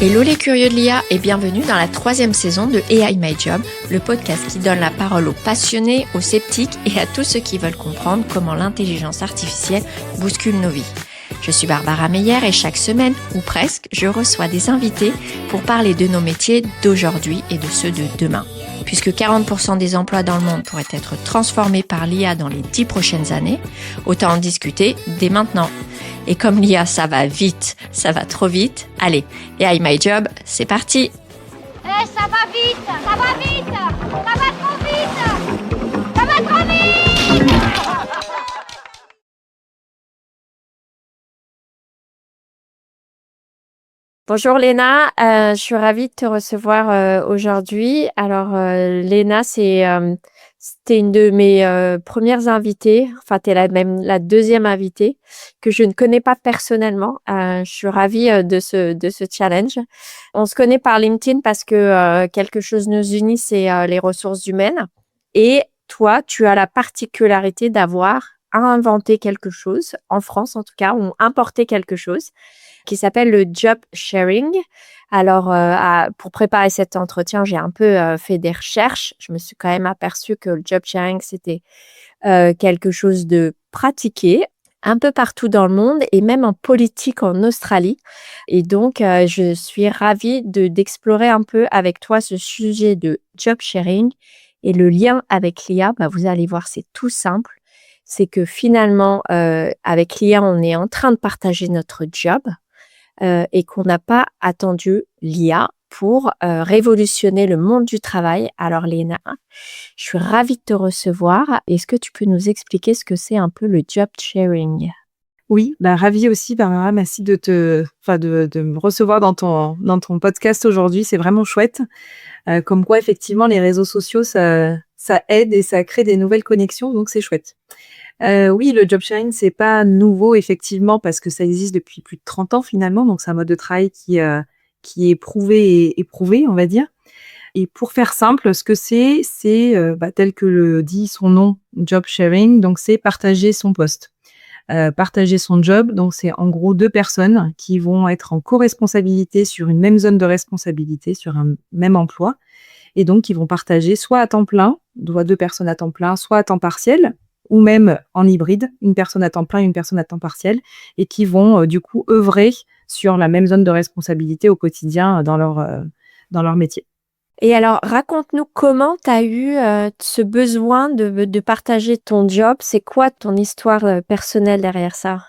Hello les curieux de l'IA et bienvenue dans la 3e saison de AI My Job, le podcast qui donne la parole aux passionnés, aux sceptiques et à tous ceux qui veulent comprendre comment l'intelligence artificielle bouscule nos vies. Je suis Barbara Meyer et chaque semaine, ou presque, je reçois des invités pour parler de nos métiers d'aujourd'hui et de ceux de demain. Puisque 40% des emplois dans le monde pourraient être transformés par l'IA dans les 10 prochaines années, autant en discuter dès maintenant. Et comme l'IA, ça va vite, ça va trop vite. Allez, AI My Job, c'est parti. Ça va vite, ça va vite, ça va trop vite, ça va trop vite. Bonjour Léna, je suis ravie de te recevoir aujourd'hui. Alors Léna, c'était une de mes premières invitées, enfin tu es même la deuxième invitée que je ne connais pas personnellement. Je suis ravie de ce challenge. On se connaît par LinkedIn parce que quelque chose nous unit, c'est les ressources humaines. Et toi, tu as la particularité d'avoir inventé quelque chose, en France en tout cas, ou importé quelque chose qui s'appelle le job sharing. Alors, pour préparer cet entretien, j'ai un peu fait des recherches. Je me suis quand même aperçue que le job sharing, c'était quelque chose de pratiqué un peu partout dans le monde et même en politique en Australie. Et donc, je suis ravie d'explorer un peu avec toi ce sujet de job sharing et le lien avec l'IA. Vous allez voir, c'est tout simple. C'est que finalement, avec l'IA, on est en train de partager notre job. Et qu'on n'a pas attendu l'IA pour révolutionner le monde du travail. Alors Léna, je suis ravie de te recevoir. Est-ce que tu peux nous expliquer ce que c'est un peu le job sharing? Oui, ravie aussi, Barbara. Merci de me recevoir dans ton podcast aujourd'hui. C'est vraiment chouette. Comme quoi, effectivement, les réseaux sociaux, ça aide et ça crée des nouvelles connexions, donc c'est chouette. Oui, le job sharing, c'est pas nouveau, effectivement, parce que ça existe depuis plus de 30 ans, finalement. Donc, c'est un mode de travail qui est prouvé et éprouvé, on va dire. Et pour faire simple, ce que c'est tel que le dit son nom, job sharing. Donc, c'est partager son poste. Partager son job, donc c'est en gros 2 personnes qui vont être en co-responsabilité sur une même zone de responsabilité, sur un même emploi. Et donc, ils vont partager soit à temps plein, 2 personnes à temps plein, soit à temps partiel, ou même en hybride, une personne à temps plein et une personne à temps partiel, et qui vont du coup œuvrer sur la même zone de responsabilité au quotidien dans leur métier. Et alors, raconte-nous comment tu as eu ce besoin de partager ton job. C'est quoi ton histoire personnelle derrière ça?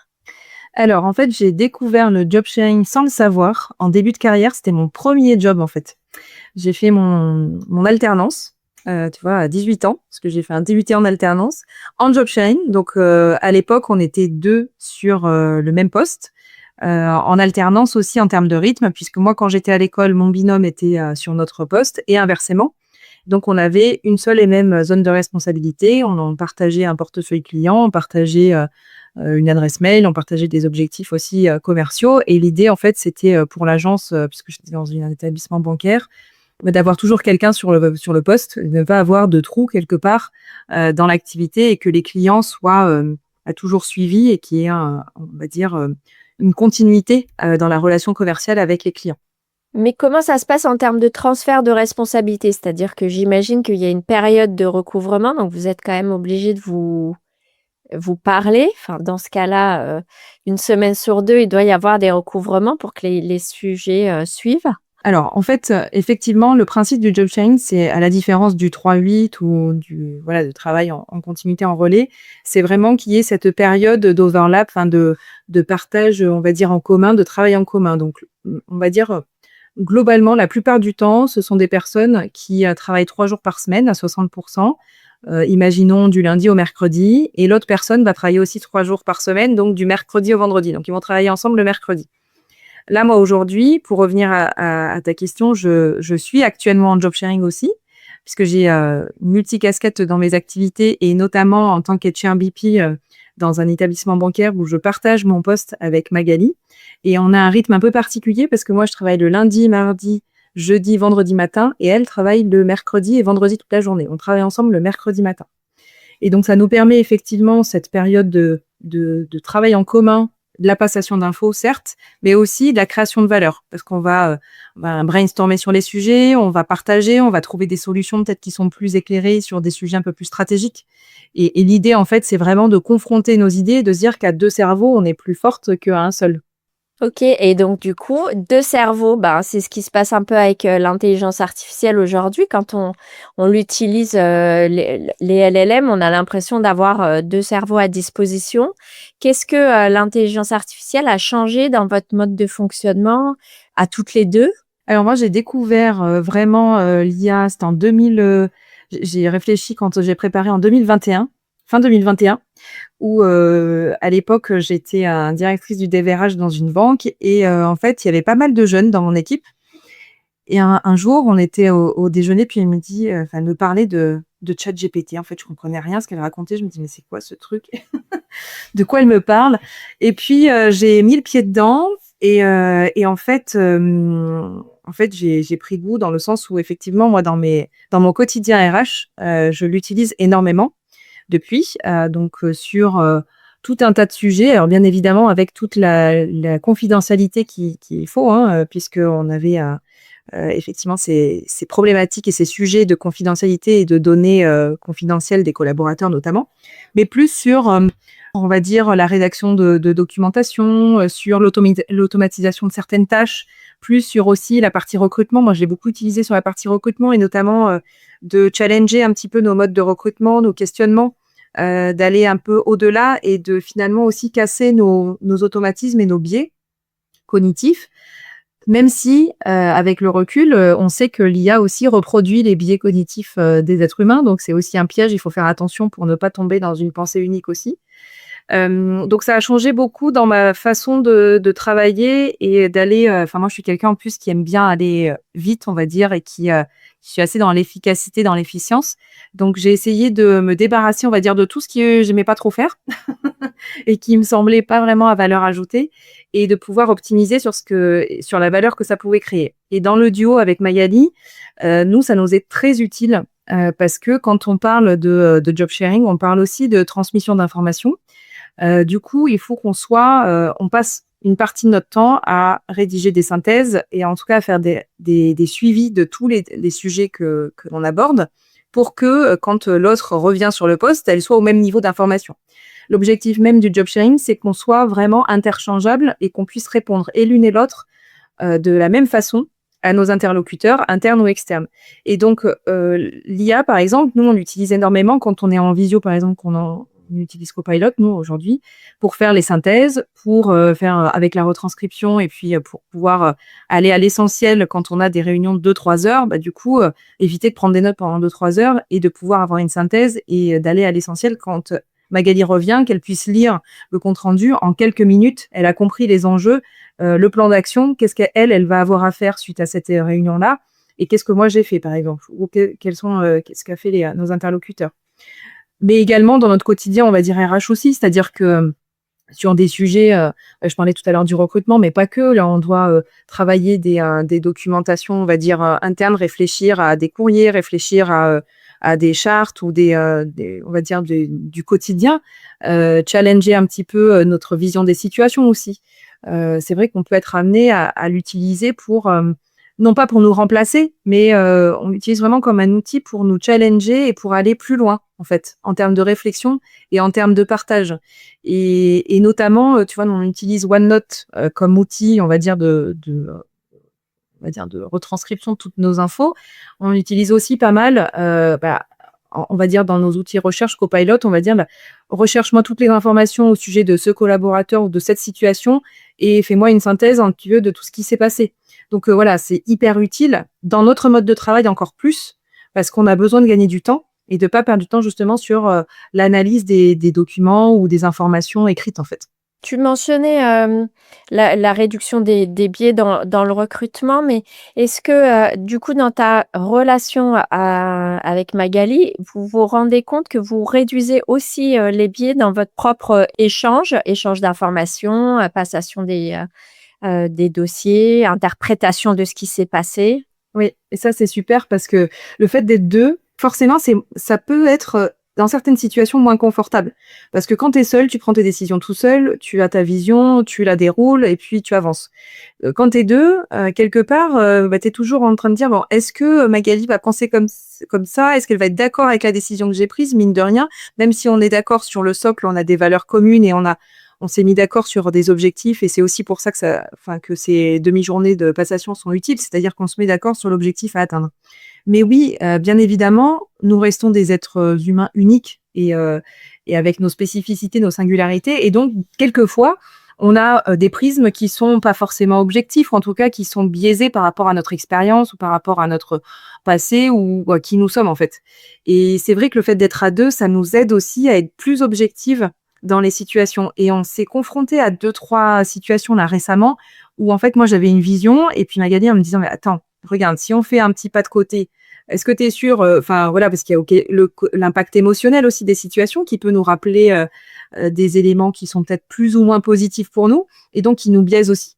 Alors, en fait, j'ai découvert le job sharing sans le savoir. En début de carrière, c'était mon premier job, en fait. J'ai fait mon alternance. Tu vois, à 18 ans, parce que j'ai fait un DUT en alternance, en job sharing. Donc, à l'époque, on était 2 sur le même poste, en alternance aussi en termes de rythme, puisque moi, quand j'étais à l'école, mon binôme était sur notre poste et inversement. Donc, on avait une seule et même zone de responsabilité. On partageait un portefeuille client, on partageait une adresse mail, on partageait des objectifs aussi commerciaux. Et l'idée, en fait, c'était pour l'agence, puisque j'étais dans un établissement bancaire, d'avoir toujours quelqu'un sur le poste, de ne pas avoir de trou quelque part dans l'activité et que les clients soient toujours suivis et qu'il y ait on va dire, une continuité dans la relation commerciale avec les clients. Mais comment ça se passe en termes de transfert de responsabilité? C'est-à-dire que j'imagine qu'il y a une période de recouvrement, donc vous êtes quand même obligé de vous parler. Enfin, dans ce cas-là, une semaine sur 2, il doit y avoir des recouvrements pour que les sujets suivent. Alors, en fait, effectivement, le principe du job sharing, c'est à la différence du 3-8 ou de travail en continuité, en relais, c'est vraiment qu'il y ait cette période d'overlap, de partage, on va dire, en commun, de travail en commun. Donc, on va dire, globalement, la plupart du temps, ce sont des personnes qui travaillent 3 jours par semaine à 60%, imaginons du lundi au mercredi, et l'autre personne va travailler aussi 3 jours par semaine, donc du mercredi au vendredi. Donc, ils vont travailler ensemble le mercredi. Là, moi, aujourd'hui, pour revenir à ta question, je suis actuellement en job sharing aussi, puisque j'ai une multicasquette dans mes activités et notamment en tant qu'HR BP dans un établissement bancaire où je partage mon poste avec Magali. Et on a un rythme un peu particulier parce que moi, je travaille le lundi, mardi, jeudi, vendredi matin et elle travaille le mercredi et vendredi toute la journée. On travaille ensemble le mercredi matin. Et donc, ça nous permet effectivement cette période de travail en commun de la passation d'infos, certes, mais aussi de la création de valeur. Parce on va brainstormer sur les sujets, on va partager, on va trouver des solutions peut-être qui sont plus éclairées sur des sujets un peu plus stratégiques. Et l'idée, en fait, c'est vraiment de confronter nos idées et de se dire qu'à 2 cerveaux, on est plus forte qu'à un seul. OK, et donc du coup, 2 cerveaux, ben, c'est ce qui se passe un peu avec, l'intelligence artificielle aujourd'hui. Quand on l'utilise, les LLM, on a l'impression d'avoir, 2 cerveaux à disposition. Qu'est-ce que, l'intelligence artificielle a changé dans votre mode de fonctionnement à toutes les 2? Alors moi, j'ai découvert, vraiment, l'IA, c'était en 2000, j'ai réfléchi quand j'ai préparé en 2021, fin 2021, où, à l'époque, j'étais, directrice du DVRH dans une banque et en fait, il y avait pas mal de jeunes dans mon équipe et un jour, on était au déjeuner, puis elle me dit, elle me parlait de ChatGPT. En fait, je comprenais rien à ce qu'elle racontait. Je me dis: «Mais c'est quoi ce truc?» De quoi elle me parle? Et puis, j'ai mis le pied dedans et en fait, j'ai pris goût dans le sens où effectivement, moi, dans mon quotidien RH, je l'utilise énormément depuis, sur, tout un tas de sujets. Alors bien évidemment avec toute la confidentialité qu'il faut, hein, puisqu'on avait, effectivement ces problématiques et ces sujets de confidentialité et de données, confidentielles des collaborateurs notamment. Mais plus sur, on va dire la rédaction de documentation, sur l'automatisation de certaines tâches, plus sur aussi la partie recrutement. Moi, je l'ai beaucoup utilisé sur la partie recrutement et notamment, de challenger un petit peu nos modes de recrutement, nos questionnements, d'aller un peu au-delà et de finalement aussi casser nos automatismes et nos biais cognitifs. Même si, avec le recul, on sait que l'IA aussi reproduit les biais cognitifs, des êtres humains, donc c'est aussi un piège, il faut faire attention pour ne pas tomber dans une pensée unique aussi. Donc ça a changé beaucoup dans ma façon de travailler et d'aller, moi je suis quelqu'un en plus qui aime bien aller, vite on va dire et qui suis assez dans l'efficacité, dans l'efficience. Donc j'ai essayé de me débarrasser on va dire de tout ce que j'aimais pas trop faire et qui me semblait pas vraiment à valeur ajoutée et de pouvoir optimiser sur la valeur que ça pouvait créer. Et dans le duo avec Magali, nous ça nous est très utile, parce que quand on parle de job sharing, on parle aussi de transmission d'informations. Du coup, il faut on passe une partie de notre temps à rédiger des synthèses et en tout cas à faire des suivis de tous les sujets que l'on aborde pour que, quand l'autre revient sur le poste, elle soit au même niveau d'information. L'objectif même du job sharing, c'est qu'on soit vraiment interchangeables et qu'on puisse répondre et l'une et l'autre, de la même façon à nos interlocuteurs, internes ou externes. Et donc, l'IA, par exemple, nous, on l'utilise énormément quand on est en visio, par exemple, on utilise Copilot, nous, aujourd'hui, pour faire les synthèses, pour faire avec la retranscription et puis pour pouvoir aller à l'essentiel quand on a des réunions de 2-3 heures, du coup, éviter de prendre des notes pendant 2-3 heures et de pouvoir avoir une synthèse et d'aller à l'essentiel quand Magali revient, qu'elle puisse lire le compte-rendu en quelques minutes. Elle a compris les enjeux, le plan d'action, qu'est-ce qu'elle va avoir à faire suite à cette réunion-là et qu'est-ce que moi j'ai fait, par exemple, ou qu'est-ce qu'a fait nos interlocuteurs. Mais également dans notre quotidien, on va dire RH aussi, c'est-à-dire que sur des sujets, je parlais tout à l'heure du recrutement, mais pas que. Là, on doit travailler des documentations, on va dire, internes, réfléchir à des courriers, réfléchir à des chartes ou on va dire, du quotidien, challenger un petit peu notre vision des situations aussi. C'est vrai qu'on peut être amené à l'utiliser pour, non pas pour nous remplacer, mais on l'utilise vraiment comme un outil pour nous challenger et pour aller plus loin, en fait, en termes de réflexion et en termes de partage. Et notamment, tu vois, on utilise OneNote comme outil, on va dire, on va dire de retranscription de toutes nos infos. On utilise aussi pas mal, on va dire dans nos outils recherche Copilot, on va dire, recherche-moi toutes les informations au sujet de ce collaborateur ou de cette situation et fais-moi une synthèse un petit peu de tout ce qui s'est passé. Donc voilà, c'est hyper utile dans notre mode de travail encore plus parce qu'on a besoin de gagner du temps et de pas perdre du temps justement sur l'analyse des documents ou des informations écrites en fait. Tu mentionnais, la réduction des biais dans le recrutement, mais est-ce que, du coup, dans ta relation avec Magali, vous vous rendez compte que vous réduisez aussi, les biais dans votre propre échange d'informations, passation des dossiers, interprétation de ce qui s'est passé? Oui, et ça c'est super parce que le fait d'être 2, forcément ça peut être dans certaines situations moins confortables. Parce que quand tu es seul, tu prends tes décisions tout seul, tu as ta vision, tu la déroules et puis tu avances. Quand tu es 2, quelque part, tu es toujours en train de dire: «Bon, est-ce que Magali va penser comme ça? Est-ce qu'elle va être d'accord avec la décision que j'ai prise?» Mine de rien, même si on est d'accord sur le socle, on a des valeurs communes et on s'est mis d'accord sur des objectifs et c'est aussi pour ça que ces demi-journées de passation sont utiles, c'est-à-dire qu'on se met d'accord sur l'objectif à atteindre. Mais oui, bien évidemment, nous restons des êtres humains uniques et avec nos spécificités, nos singularités et donc quelquefois, on a, des prismes qui sont pas forcément objectifs, ou en tout cas qui sont biaisés par rapport à notre expérience ou par rapport à notre passé ou à qui nous sommes, en fait. Et c'est vrai que le fait d'être à 2, ça nous aide aussi à être plus objectives dans les situations et on s'est confrontés à 2-3 situations là récemment où en fait moi j'avais une vision et puis Magali en me disant: «Mais attends, regarde, si on fait un petit pas de côté, est-ce que tu es sûre?» Enfin voilà, parce qu'il y a OK, l'impact émotionnel aussi des situations qui peut nous rappeler, des éléments qui sont peut-être plus ou moins positifs pour nous et donc qui nous biaisent aussi.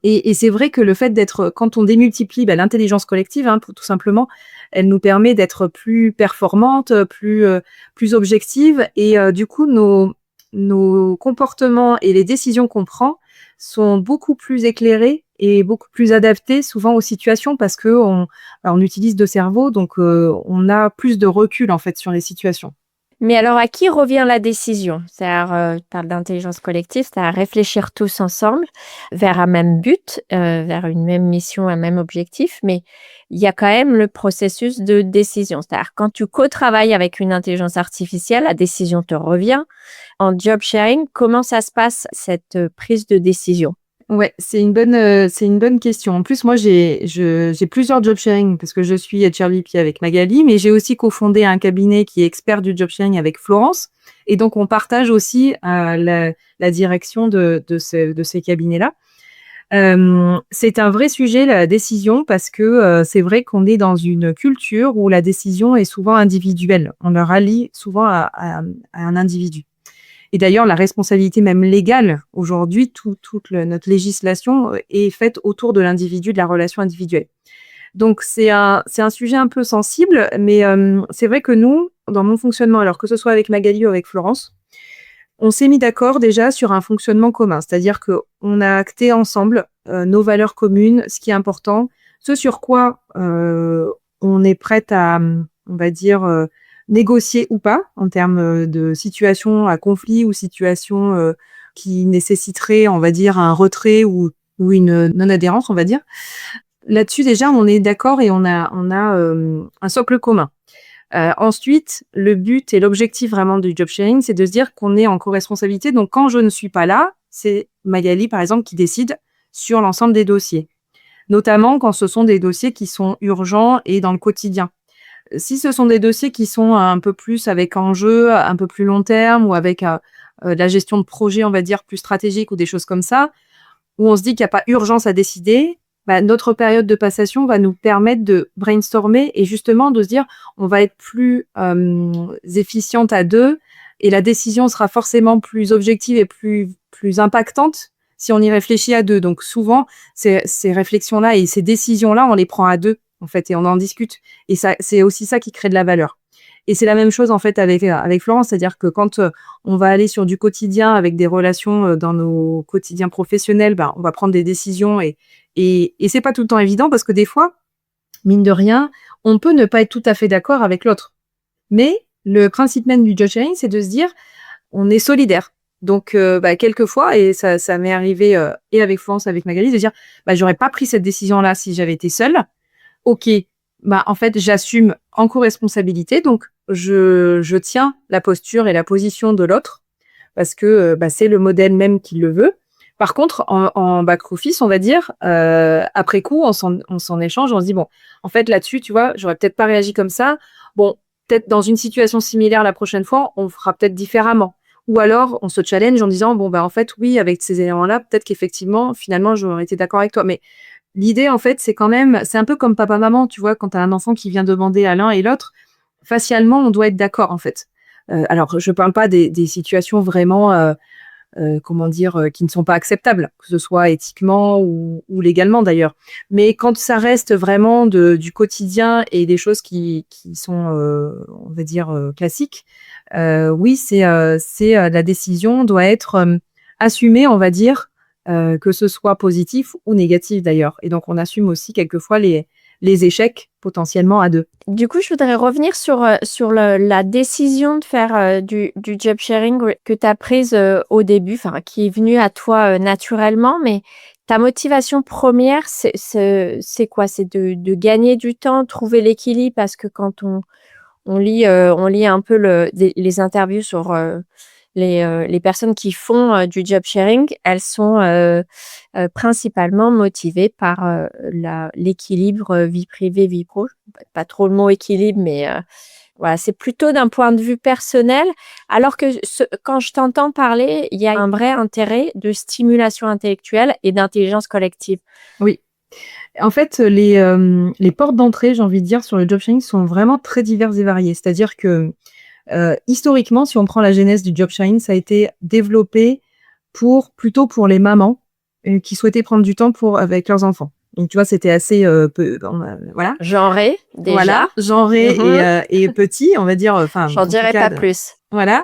Et c'est vrai que le fait d'être quand on démultiplie, l'intelligence collective, hein, pour tout simplement, elle nous permet d'être plus performantes, plus objectives et du coup nos comportements et les décisions qu'on prend sont beaucoup plus éclairés et beaucoup plus adaptés souvent aux situations parce qu'on utilise 2 cerveaux donc on a plus de recul en fait sur les situations. Mais alors à qui revient la décision? C'est-à-dire, tu parles d'intelligence collective, c'est-à-dire réfléchir tous ensemble vers un même but, vers une même mission, un même objectif, mais il y a quand même le processus de décision. C'est-à-dire quand tu co-travailles avec une intelligence artificielle, la décision te revient. En job sharing, comment ça se passe cette, prise de décision? Ouais, c'est une bonne question. En plus, moi, j'ai plusieurs job sharing parce que je suis HRBP avec Magali, mais j'ai aussi cofondé un cabinet qui est expert du job sharing avec Florence. Et donc, on partage aussi la direction de ces cabinets-là. C'est un vrai sujet, la décision, parce que c'est vrai qu'on est dans une culture où la décision est souvent individuelle. On la rallie souvent à un individu. Et d'ailleurs, la responsabilité même légale, aujourd'hui, notre législation est faite autour de l'individu, de la relation individuelle. Donc, c'est un sujet un peu sensible, mais c'est vrai que nous, dans mon fonctionnement, alors que ce soit avec Magali ou avec Florence, on s'est mis d'accord déjà sur un fonctionnement commun. C'est-à-dire qu'on a acté ensemble nos valeurs communes, ce qui est important, ce sur quoi on est prête à, on va dire, négocier ou pas en termes de situation à conflit ou situation qui nécessiterait, on va dire, un retrait ou une non-adhérence, on va dire. Là-dessus, déjà, on est d'accord et on a un socle commun. Ensuite, le but et l'objectif vraiment du job sharing, c'est de se dire qu'on est en co-responsabilité. Donc, quand je ne suis pas là, c'est Magali, par exemple, qui décide sur l'ensemble des dossiers. Notamment quand ce sont des dossiers qui sont urgents et dans le quotidien. Si ce sont des dossiers qui sont un peu plus avec enjeu, un peu plus long terme ou avec de la gestion de projet, on va dire, plus stratégique ou des choses comme ça, où on se dit qu'il n'y a pas urgence à décider, notre période de passation va nous permettre de brainstormer et justement de se dire on va être plus efficiente à 2 et la décision sera forcément plus objective et plus impactante si on y réfléchit à 2. Donc souvent, ces réflexions-là et ces décisions-là, on les prend à 2 en fait et on en discute. Et ça, c'est aussi ça qui crée de la valeur. Et c'est la même chose en fait avec Florence, c'est-à-dire que quand on va aller sur du quotidien avec des relations dans nos quotidiens professionnels, on va prendre des décisions et c'est pas tout le temps évident parce que des fois, mine de rien, on peut ne pas être tout à fait d'accord avec l'autre. Mais le principe même du job sharing, c'est de se dire, on est solidaire. Donc, quelquefois, et ça m'est arrivé et avec Florence, avec Magali, de dire, j'aurais pas pris cette décision-là si j'avais été seule. Ok, en fait, j'assume en co-responsabilité, donc je tiens la posture et la position de l'autre parce que c'est le modèle même qui le veut. Par contre, en back-office, on va dire, après coup, on s'en échange, on se dit, bon, en fait, là-dessus, tu vois, j'aurais peut-être pas réagi comme ça. Bon, peut-être dans une situation similaire la prochaine fois, on fera peut-être différemment. Ou alors, on se challenge en disant, bon, en fait, oui, avec ces éléments-là, peut-être qu'effectivement, finalement, j'aurais été d'accord avec toi. Mais l'idée, en fait, c'est quand même, c'est un peu comme papa-maman, tu vois, quand tu as un enfant qui vient demander à l'un et l'autre, facialement, on doit être d'accord, en fait. Alors, je parle pas des situations vraiment comment dire, qui ne sont pas acceptables, que ce soit éthiquement ou légalement d'ailleurs. Mais quand ça reste vraiment du quotidien et des choses qui sont, on va dire, classiques, oui, la décision doit être assumée, on va dire, que ce soit positif ou négatif d'ailleurs. Et donc, on assume aussi quelquefois les échecs potentiellement à deux. Du coup, je voudrais revenir sur la décision de faire du job sharing que tu as prise au début, enfin, qui est venue à toi naturellement, mais ta motivation première, c'est quoi? C'est de gagner du temps, trouver l'équilibre, parce que quand on lit un peu les interviews sur les personnes qui font du job sharing, elles sont principalement motivées par l'équilibre vie privée, vie pro. Pas trop le mot équilibre, mais voilà, c'est plutôt d'un point de vue personnel. Alors que quand je t'entends parler, il y a un vrai intérêt de stimulation intellectuelle et d'intelligence collective. Oui. En fait, les portes d'entrée, j'ai envie de dire, sur le job sharing sont vraiment très diverses et variées. C'est-à-dire que historiquement, si on prend la genèse du job sharing, ça a été développé plutôt pour les mamans qui souhaitaient prendre du temps avec leurs enfants. Donc, tu vois, c'était assez voilà. Genré, déjà. Voilà, genré et petit, on va dire. Enfin, j'en dirais pas plus. Voilà.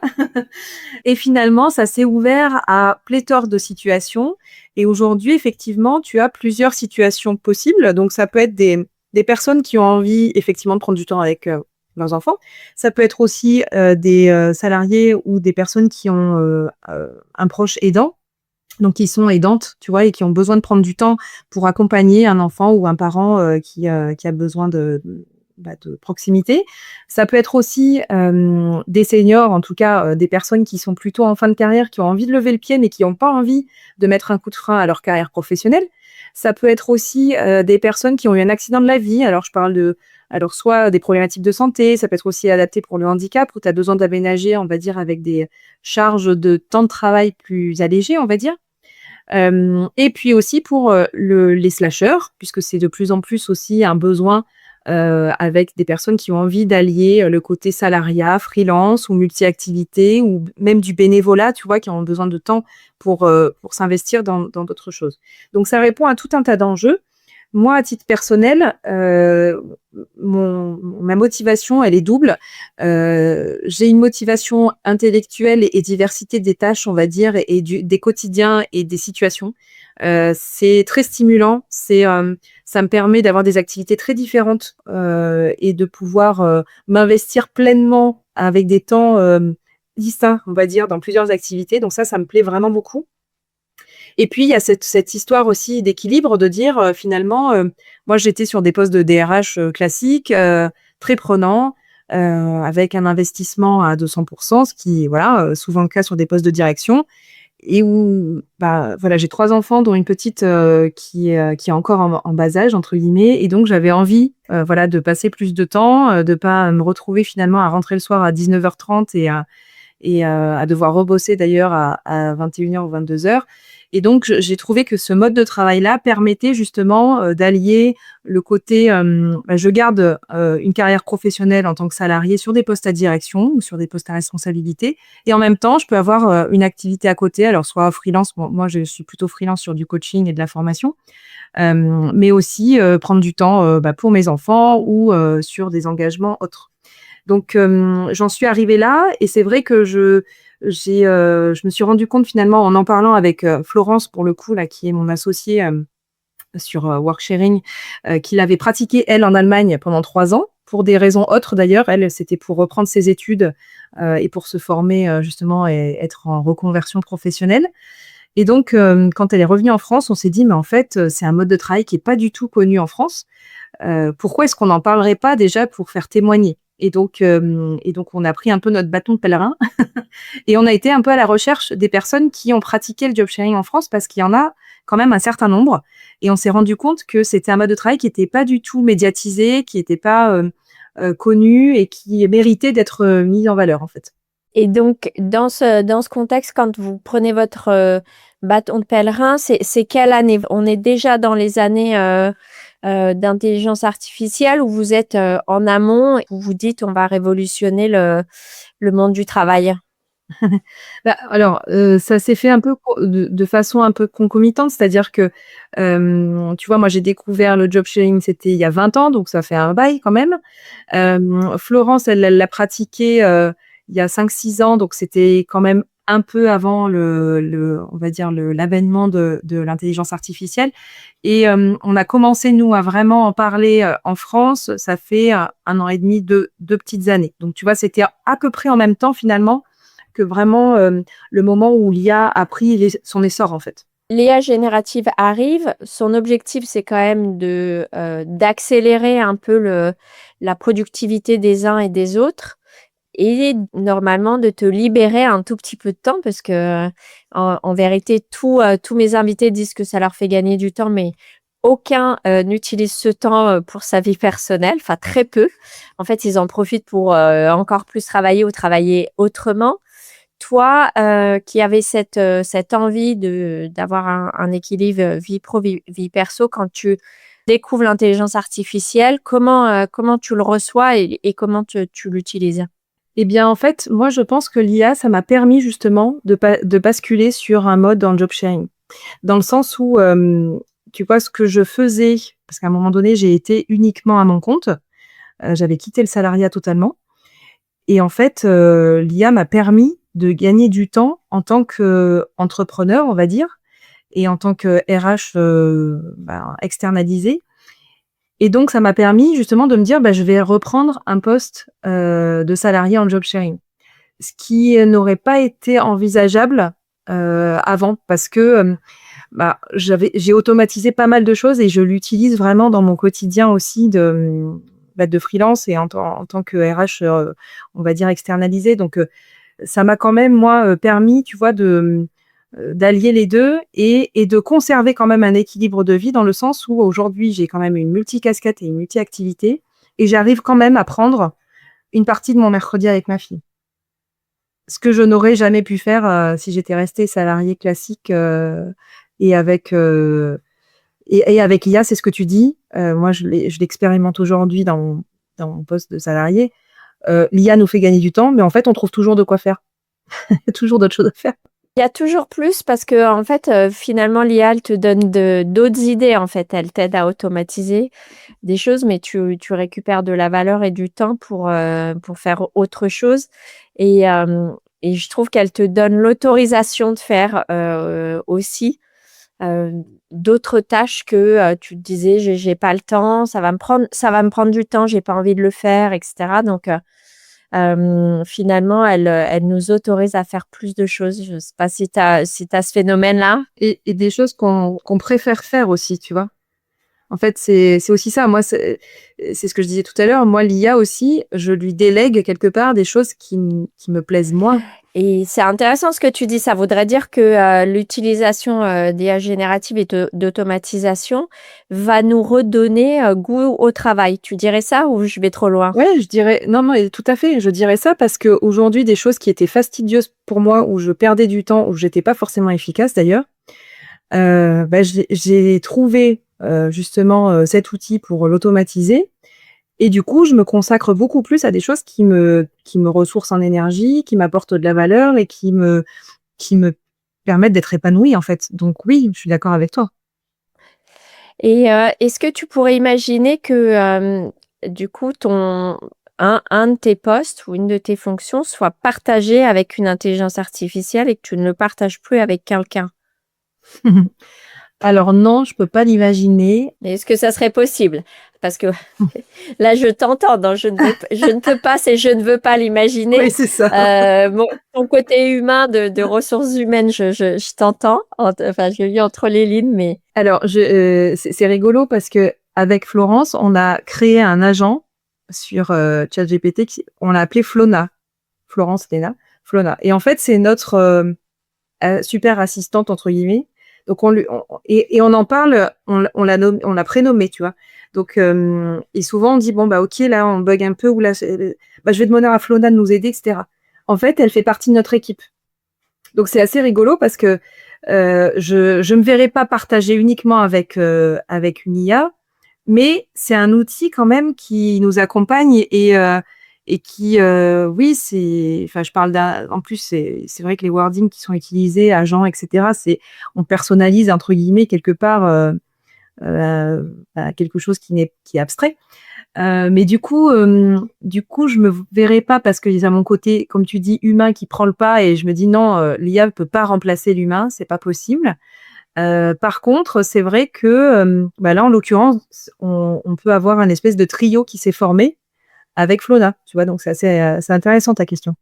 Et finalement, ça s'est ouvert à pléthore de situations. Et aujourd'hui, effectivement, tu as plusieurs situations possibles. Donc, ça peut être des personnes qui ont envie, effectivement, de prendre du temps avec leurs enfants. Ça peut être aussi des salariés ou des personnes qui ont un proche aidant, donc qui sont aidantes, tu vois, et qui ont besoin de prendre du temps pour accompagner un enfant ou un parent qui a besoin de proximité. Ça peut être aussi des seniors, en tout cas des personnes qui sont plutôt en fin de carrière, qui ont envie de lever le pied, mais qui n'ont pas envie de mettre un coup de frein à leur carrière professionnelle. Ça peut être aussi des personnes qui ont eu un accident de la vie. Alors, je parle soit des problématiques de santé, ça peut être aussi adapté pour le handicap, où tu as besoin d'aménager, on va dire, avec des charges de temps de travail plus allégées, on va dire. Et puis aussi pour les slasheurs, puisque c'est de plus en plus aussi un besoin avec des personnes qui ont envie d'allier le côté salariat, freelance ou multi-activité ou même du bénévolat, tu vois, qui ont besoin de temps pour s'investir dans d'autres choses. Donc, ça répond à tout un tas d'enjeux. Moi, à titre personnel, ma motivation, elle est double. J'ai une motivation intellectuelle et diversité des tâches, on va dire, et des quotidiens et des situations. C'est très stimulant. Ça me permet d'avoir des activités très différentes et de pouvoir m'investir pleinement avec des temps distincts, on va dire, dans plusieurs activités. Donc ça me plaît vraiment beaucoup. Et puis, il y a cette histoire aussi d'équilibre, de dire finalement, moi j'étais sur des postes de DRH classiques, très prenants, avec un investissement à 200%, ce qui est voilà, souvent le cas sur des postes de direction. Et où voilà, j'ai 3 enfants, dont une petite qui est encore en bas âge, entre guillemets. Et donc, j'avais envie voilà, de passer plus de temps, de pas me retrouver finalement à rentrer le soir à 19h30 et à devoir rebosser d'ailleurs à 21h ou 22h. Et donc, j'ai trouvé que ce mode de travail-là permettait justement d'allier le côté je garde une carrière professionnelle en tant que salarié sur des postes à direction ou sur des postes à responsabilité, et en même temps, je peux avoir une activité à côté, alors soit freelance, moi je suis plutôt freelance sur du coaching et de la formation, mais aussi prendre du temps pour mes enfants ou sur des engagements autres. Donc, j'en suis arrivée là, et c'est vrai que je me suis rendu compte finalement en parlant avec Florence, pour le coup, là, qui est mon associée sur Worksharing, qu'il avait pratiqué, elle, en Allemagne pendant 3 ans, pour des raisons autres d'ailleurs. Elle, c'était pour reprendre ses études et pour se former justement et être en reconversion professionnelle. Et donc, quand elle est revenue en France, on s'est dit, mais en fait, c'est un mode de travail qui n'est pas du tout connu en France. Pourquoi est-ce qu'on n'en parlerait pas déjà pour faire témoigner ? Et donc, on a pris un peu notre bâton de pèlerin et on a été un peu à la recherche des personnes qui ont pratiqué le job sharing en France, parce qu'il y en a quand même un certain nombre. Et on s'est rendu compte que c'était un mode de travail qui n'était pas du tout médiatisé, qui n'était pas connu et qui méritait d'être mis en valeur, en fait. Et donc, dans ce contexte, quand vous prenez votre bâton de pèlerin, c'est quelle année? On est déjà dans les années d'intelligence artificielle, où vous êtes en amont, où vous dites on va révolutionner le monde du travail? Alors, ça s'est fait un peu de façon un peu concomitante, c'est-à-dire que, tu vois, moi, j'ai découvert le job sharing, c'était il y a 20 ans, donc ça fait un bail quand même. Florence, elle l'a pratiqué, il y a 5-6 ans, donc c'était quand même un peu avant on va dire l'avènement de l'intelligence artificielle et on a commencé, nous, à vraiment en parler, en France, ça fait, 1 an et demi, 2 petites années. Donc tu vois, c'était à peu près en même temps, finalement, que vraiment, le moment où l'IA a pris son essor, en fait. L'IA générative arrive. Son objectif, c'est quand même d'accélérer un peu la productivité des uns et des autres et normalement de te libérer un tout petit peu de temps parce que en vérité, tous mes invités disent que ça leur fait gagner du temps, mais aucun n'utilise ce temps pour sa vie personnelle, enfin très peu. En fait, ils en profitent pour encore plus travailler ou travailler autrement. Toi, qui avais cette envie d'avoir un équilibre vie pro, vie perso, quand tu découvres l'intelligence artificielle, comment tu le reçois et comment tu l'utilises? Eh bien, en fait, moi, je pense que l'IA, ça m'a permis justement de basculer sur un mode dans le job sharing. Dans le sens où, tu vois, ce que je faisais, parce qu'à un moment donné, j'ai été uniquement à mon compte, j'avais quitté le salariat totalement et en fait, l'IA m'a permis de gagner du temps en tant qu'entrepreneur, on va dire, et en tant que RH, externalisé. Et donc ça m'a permis justement de me dire: «Bah, je vais reprendre un poste, de salarié en job sharing». Ce qui n'aurait pas été envisageable, avant parce que, j'ai automatisé pas mal de choses et je l'utilise vraiment dans mon quotidien aussi de freelance et en tant que RH, on va dire externalisé. Donc, ça m'a quand même moi, permis, tu vois, d'allier les 2 et de conserver quand même un équilibre de vie dans le sens où aujourd'hui j'ai quand même une multicasquette et une multi-activité et j'arrive quand même à prendre une partie de mon mercredi avec ma fille. Ce que je n'aurais jamais pu faire, si j'étais restée salariée classique, et avec, avec l'IA, c'est ce que tu dis. Moi je l'expérimente aujourd'hui dans mon poste de salarié. L'IA nous fait gagner du temps, mais en fait, on trouve toujours de quoi faire. Il y a toujours d'autres choses à faire. Il y a toujours plus parce que en fait, finalement, l'IA, elle te donne d'autres idées, en fait. Elle t'aide à automatiser des choses, mais tu récupères de la valeur et du temps pour faire autre chose et je trouve qu'elle te donne l'autorisation de faire, aussi, heu, d'autres tâches que, tu te disais: «J'ai pas le temps, ça va me prendre du temps, j'ai pas envie de le faire» et cetera donc finalement, elle nous autorise à faire plus de choses. Je sais pas si tu as ce phénomène-là? Et des choses qu'on préfère faire aussi, tu vois? En fait, c'est aussi ça. Moi, c'est ce que je disais tout à l'heure. Moi, l'IA aussi, je lui délègue quelque part des choses qui me plaisent moins. Et c'est intéressant ce que tu dis. Ça voudrait dire que, l'utilisation, d'IA générative et d'automatisation va nous redonner, goût au travail. Tu dirais ça ou je vais trop loin? Ouais, je dirais non, non et tout à fait, je dirais ça parce qu'aujourd'hui, des choses qui étaient fastidieuses pour moi, où je perdais du temps, où j'étais pas forcément efficace d'ailleurs, j'ai trouvé, justement, cet outil pour l'automatiser et du coup, je me consacre beaucoup plus à des choses qui me ressourcent en énergie, qui m'apportent de la valeur et qui me permettent d'être épanouie, en fait. Donc oui, je suis d'accord avec toi. Et est-ce que tu pourrais imaginer que, du coup, un de tes postes ou une de tes fonctions soit partagé avec une intelligence artificielle et que tu ne le partages plus avec quelqu'un? Alors non, je peux pas l'imaginer. Est-ce que ça serait possible? Parce que là, je t'entends, donc je ne peux pas, c'est je ne veux pas l'imaginer. Oui, c'est ça. Ton côté humain de ressources humaines, je t'entends, enfin, je lis entre les lignes, mais Alors c'est rigolo parce qu'avec Florence, on a créé un agent sur, ChatGPT on l'a appelé Flona. Florence, Léna, Flona et en fait, c'est notre, «super assistante» entre guillemets. Donc on on en parle, on l'a prénommée, tu vois? Donc et souvent on dit: «Bon, bah, OK, là, on bug un peu ou là, je vais demander à Flona de nous aider» et cetera. En fait, elle fait partie de notre équipe. Donc c'est assez rigolo parce que, je me verrais pas partager uniquement avec une IA, mais c'est un outil quand même qui nous accompagne et et qui, oui, je parle en plus, c'est vrai que les wordings qui sont utilisés, agents, et cetera, on personnalise entre guillemets quelque part quelque chose qui est abstrait. Mais du coup, je me verrais pas parce qu'il y a mon côté, comme tu dis, humain qui prend le pas et je me dis non, l'IA ne peut pas remplacer l'humain, c'est pas possible. Par contre, c'est vrai que là, en l'occurrence, on peut avoir un espèce de trio qui s'est formé avec Flona, tu vois, donc c'est intéressant ta question.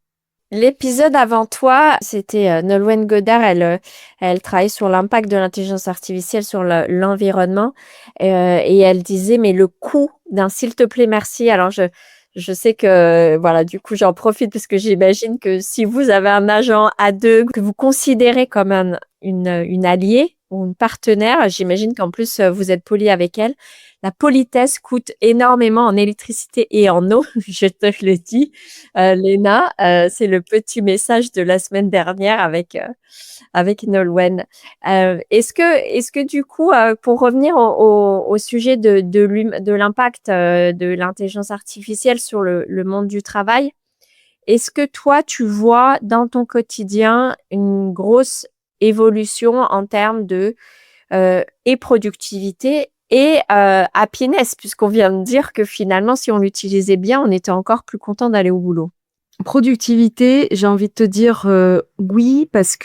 L'épisode avant toi, c'était Nolwenn Godard. Elle travaille sur l'impact de l'intelligence artificielle sur l'environnement et elle disait mais le coût d'un s'il te plaît merci. Alors je sais que voilà, du coup j'en profite parce que j'imagine que si vous avez un agent à deux que vous considérez comme une alliée ou une partenaire, j'imagine qu'en plus vous êtes poli avec elle. La politesse coûte énormément en électricité et en eau, je te le dis, Léna. C'est le petit message de la semaine dernière avec Nolwenn. Est-ce que du coup, pour revenir au sujet de l'impact de l'intelligence artificielle sur le monde du travail, est-ce que toi, tu vois dans ton quotidien une grosse évolution en termes de et productivité et happiness, puisqu'on vient de dire que finalement, si on l'utilisait bien, on était encore plus content d'aller au boulot. Productivité, j'ai envie de te dire oui, parce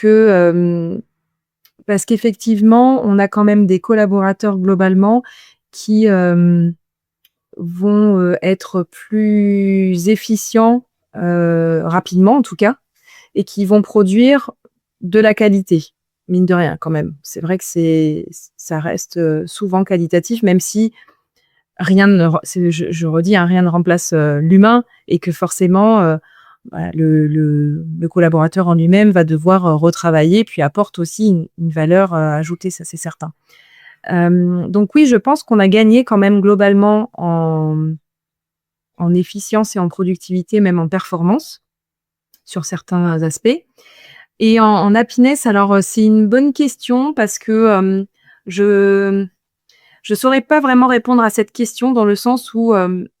qu'effectivement, on a quand même des collaborateurs globalement qui vont être plus efficients rapidement en tout cas, et qui vont produire de la qualité, mine de rien quand même. C'est vrai que ça reste souvent qualitatif, même si je redis, rien ne remplace l'humain, et que forcément voilà, le collaborateur en lui-même va devoir retravailler, puis apporte aussi une valeur ajoutée, ça c'est certain. Donc oui, je pense qu'on a gagné quand même globalement en efficience et en productivité, même en performance, sur certains aspects. Et en happiness, alors c'est une bonne question parce que je saurais pas vraiment répondre à cette question, dans le sens où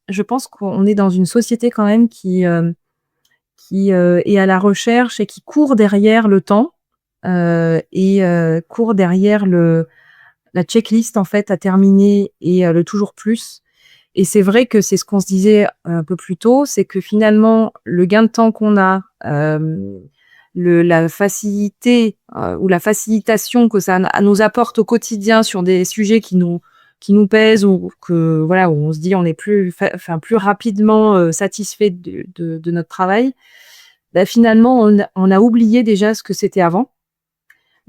je pense qu'on est dans une société quand même qui est à la recherche et qui court derrière le temps et court derrière la checklist en fait à terminer et le toujours plus. Et c'est vrai que c'est ce qu'on se disait un peu plus tôt, c'est que finalement le gain de temps qu'on a, la facilité ou la facilitation que ça nous apporte au quotidien sur des sujets qui nous pèsent, ou que voilà, où on se dit on est plus rapidement satisfait de notre travail. Bah, finalement on a oublié déjà ce que c'était avant.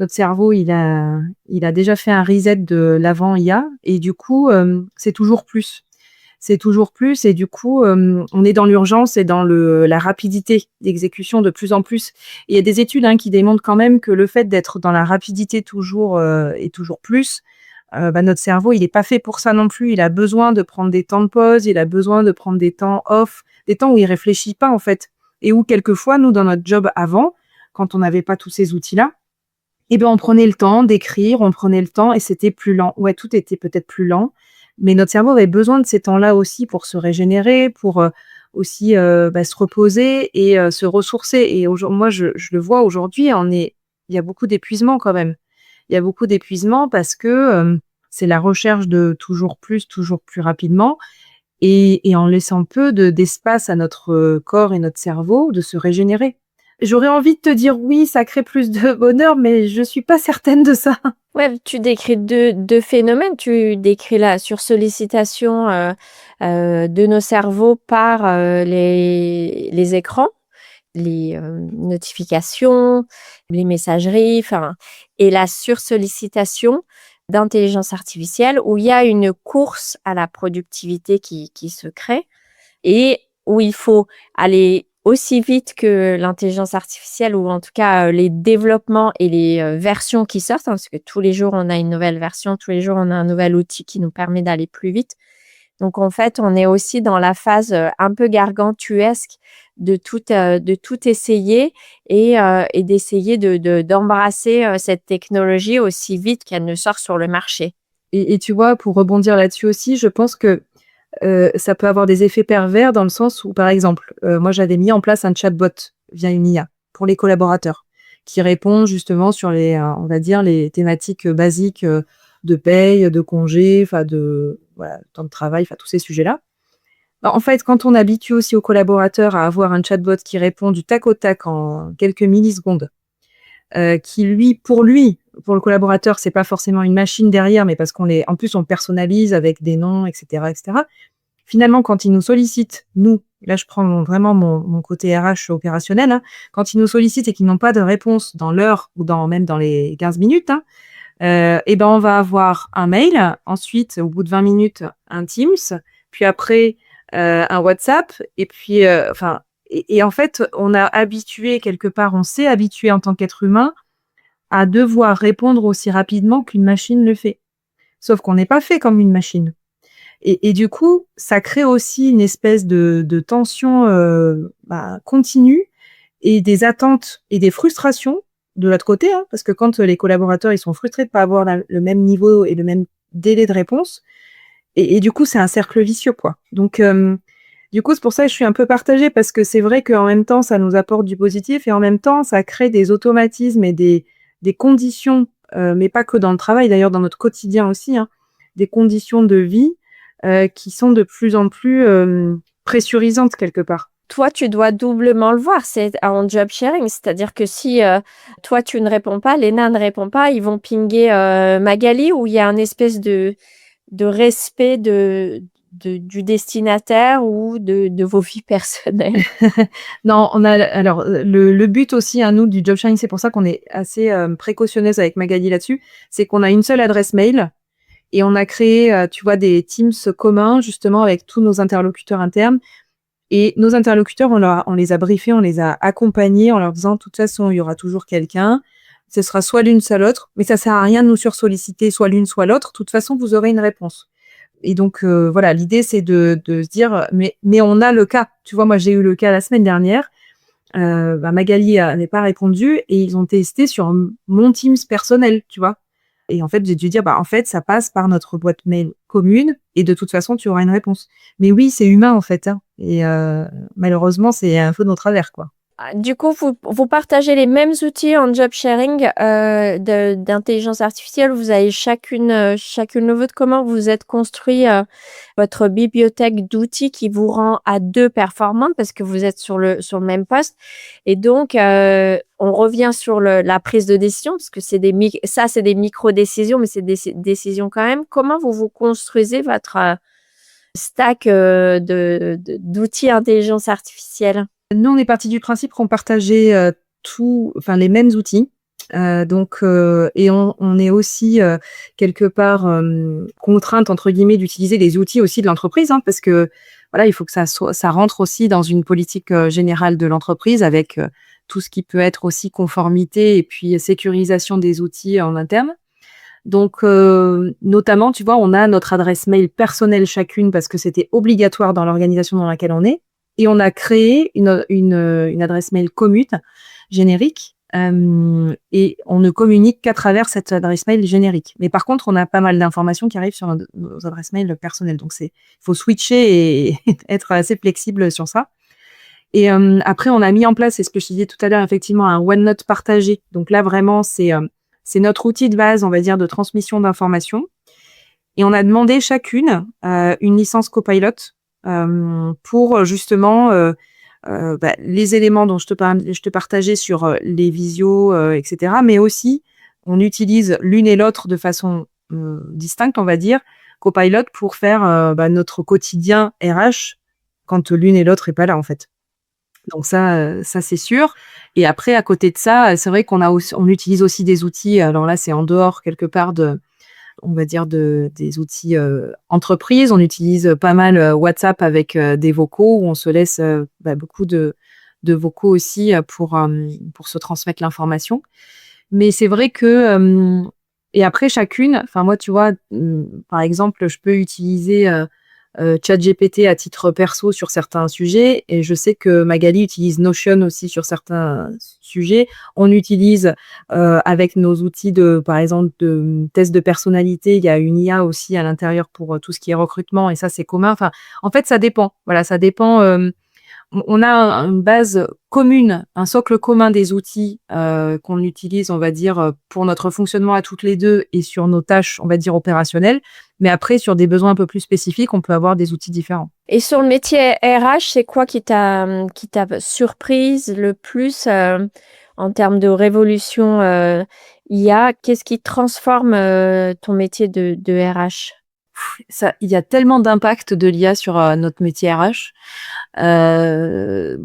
Notre cerveau, il a déjà fait un reset de l'avant IA, et du coup, c'est toujours plus. C'est toujours plus, et du coup, on est dans l'urgence et dans la rapidité d'exécution de plus en plus. Et il y a des études qui démontrent quand même que le fait d'être dans la rapidité toujours et toujours plus, notre cerveau, il n'est pas fait pour ça non plus. Il a besoin de prendre des temps de pause, il a besoin de prendre des temps off, des temps où il réfléchit pas en fait. Et où quelquefois, nous, dans notre job avant, quand on n'avait pas tous ces outils-là, on prenait le temps d'écrire, on prenait le temps et c'était plus lent. Ouais, tout était peut-être plus lent, mais notre cerveau avait besoin de ces temps-là aussi pour se régénérer, pour aussi se reposer et se ressourcer. Et moi, je le vois aujourd'hui, il y a beaucoup d'épuisement quand même. Il y a beaucoup d'épuisement parce que c'est la recherche de toujours plus rapidement, et en laissant peu d'espace à notre corps et notre cerveau de se régénérer. J'aurais envie de te dire oui, ça crée plus de bonheur, mais je suis pas certaine de ça. Ouais, tu décris deux phénomènes. Tu décris la sursollicitation de nos cerveaux par les écrans, les notifications, les messageries, et la sursollicitation d'intelligence artificielle, où il y a une course à la productivité qui se crée et où il faut aller aussi vite que l'intelligence artificielle, ou en tout cas les développements et les versions qui sortent, parce que tous les jours on a une nouvelle version, tous les jours on a un nouvel outil qui nous permet d'aller plus vite. Donc en fait, on est aussi dans la phase un peu gargantuesque de tout essayer et d'essayer d'embrasser cette technologie aussi vite qu'elle ne sort sur le marché. Et tu vois, pour rebondir là-dessus aussi, je pense que ça peut avoir des effets pervers dans le sens où, par exemple, moi, j'avais mis en place un chatbot via une IA pour les collaborateurs qui répond justement sur on va dire, les thématiques basiques de paye, de congé, enfin voilà, temps de travail, enfin tous ces sujets-là. Bah, en fait, quand on habitue aussi aux collaborateurs à avoir un chatbot qui répond du tac au tac en quelques millisecondes, qui pour le collaborateur, c'est pas forcément une machine derrière, mais parce en plus, on personnalise avec des noms, et cetera, et cetera. Finalement, quand il nous sollicite, nous, là, je prends vraiment mon côté RH opérationnel, hein, quand ils nous sollicitent et qu'ils n'ont pas de réponse dans l'heure ou même dans les 15 minutes, hein, et ben, on va avoir un mail, ensuite, au bout de 20 minutes, un Teams, puis après, un WhatsApp, et puis, et en fait, on s'est habitué en tant qu'être humain à devoir répondre aussi rapidement qu'une machine le fait. Sauf qu'on n'est pas fait comme une machine. Et du coup, ça crée aussi une espèce de tension continue et des attentes et des frustrations de l'autre côté, hein, parce que quand les collaborateurs ils sont frustrés de pas avoir le même niveau et le même délai de réponse, et du coup, c'est un cercle vicieux, quoi. Donc, du coup, c'est pour ça que je suis un peu partagée, parce que c'est vrai qu'en même temps, ça nous apporte du positif et en même temps, ça crée des automatismes et des conditions, mais pas que dans le travail, d'ailleurs dans notre quotidien aussi, hein, des conditions de vie qui sont de plus en plus pressurisantes quelque part. Toi, tu dois doublement le voir, c'est en job sharing, c'est-à-dire que si toi tu ne réponds pas, Léna ne répond pas, ils vont pinguer Magali, où il y a un espèce de respect du destinataire ou de vos vies personnelles. Non, alors le but aussi à nous du job sharing, c'est pour ça qu'on est assez précautionneuse avec Magali là-dessus, c'est qu'on a une seule adresse mail et on a créé, tu vois, des Teams communs justement avec tous nos interlocuteurs internes. Et nos interlocuteurs, on les a briefés, on les a accompagnés en leur disant, de toute façon, il y aura toujours quelqu'un. Ce sera soit l'une, soit l'autre. Mais ça sert à rien de nous sursolliciter, soit l'une, soit l'autre. De toute façon, vous aurez une réponse. Et donc, voilà, l'idée, c'est de se dire, mais on a le cas. Tu vois, moi, j'ai eu le cas la semaine dernière. Magali n'avait pas répondu et ils ont testé sur mon Teams personnel, tu vois. Et en fait, j'ai dû dire, en fait, ça passe par notre boîte mail commune et de toute façon, tu auras une réponse. Mais oui, c'est humain, en fait, hein. Et malheureusement, c'est un peu notre travers, quoi. Du coup, vous partagez les mêmes outils en job sharing d'intelligence artificielle. Vous avez chacune le vôtre. Comment vous êtes construit votre bibliothèque d'outils qui vous rend à deux performantes parce que vous êtes sur le même poste. Et donc, on revient sur la prise de décision parce que c'est des micro-décisions, mais c'est des décisions quand même. Comment vous construisez votre stack d'outils intelligence artificielle? Nous, on est parti du principe qu'on partageait les mêmes outils. Et on est aussi quelque part contrainte entre guillemets d'utiliser les outils aussi de l'entreprise, hein, parce que voilà, il faut que ça rentre aussi dans une politique générale de l'entreprise avec tout ce qui peut être aussi conformité et puis sécurisation des outils en interne. Donc, notamment, tu vois, on a notre adresse mail personnelle chacune parce que c'était obligatoire dans l'organisation dans laquelle on est. Et on a créé une adresse mail commute, générique, et on ne communique qu'à travers cette adresse mail générique. Mais par contre, on a pas mal d'informations qui arrivent sur nos adresses mail personnelles. Donc, il faut switcher et être assez flexible sur ça. Et après, on a mis en place, c'est ce que je disais tout à l'heure, effectivement, un OneNote partagé. Donc là, vraiment, c'est notre outil de base, on va dire, de transmission d'informations. Et on a demandé chacune une licence Copilot pour justement les éléments dont je te partageais sur les visios, etc. Mais aussi, on utilise l'une et l'autre de façon distincte, on va dire, Copilot pour faire notre quotidien RH quand l'une et l'autre est pas là, en fait. Donc ça c'est sûr. Et après, à côté de ça, c'est vrai on utilise aussi des outils. Alors là, c'est en dehors quelque part on va dire des outils entreprises. On utilise pas mal WhatsApp avec des vocaux où on se laisse beaucoup de vocaux aussi pour se transmettre l'information. Mais c'est vrai que et après chacune, enfin moi tu vois, par exemple, je peux utiliser ChatGPT à titre perso sur certains sujets et je sais que Magali utilise Notion aussi sur certains sujets. On utilise avec nos outils par exemple, de test de personnalité, il y a une IA aussi à l'intérieur pour tout ce qui est recrutement et ça, c'est commun. Enfin, en fait, ça dépend. Voilà, ça dépend. On a une base commune, un socle commun des outils qu'on utilise, on va dire, pour notre fonctionnement à toutes les deux et sur nos tâches, on va dire, opérationnelles. Mais après, sur des besoins un peu plus spécifiques, on peut avoir des outils différents. Et sur le métier RH, c'est quoi qui t'a surprise le plus en termes de révolution IA? Qu'est-ce qui transforme ton métier de RH? Il y a tellement d'impact de l'IA sur notre métier RH. Le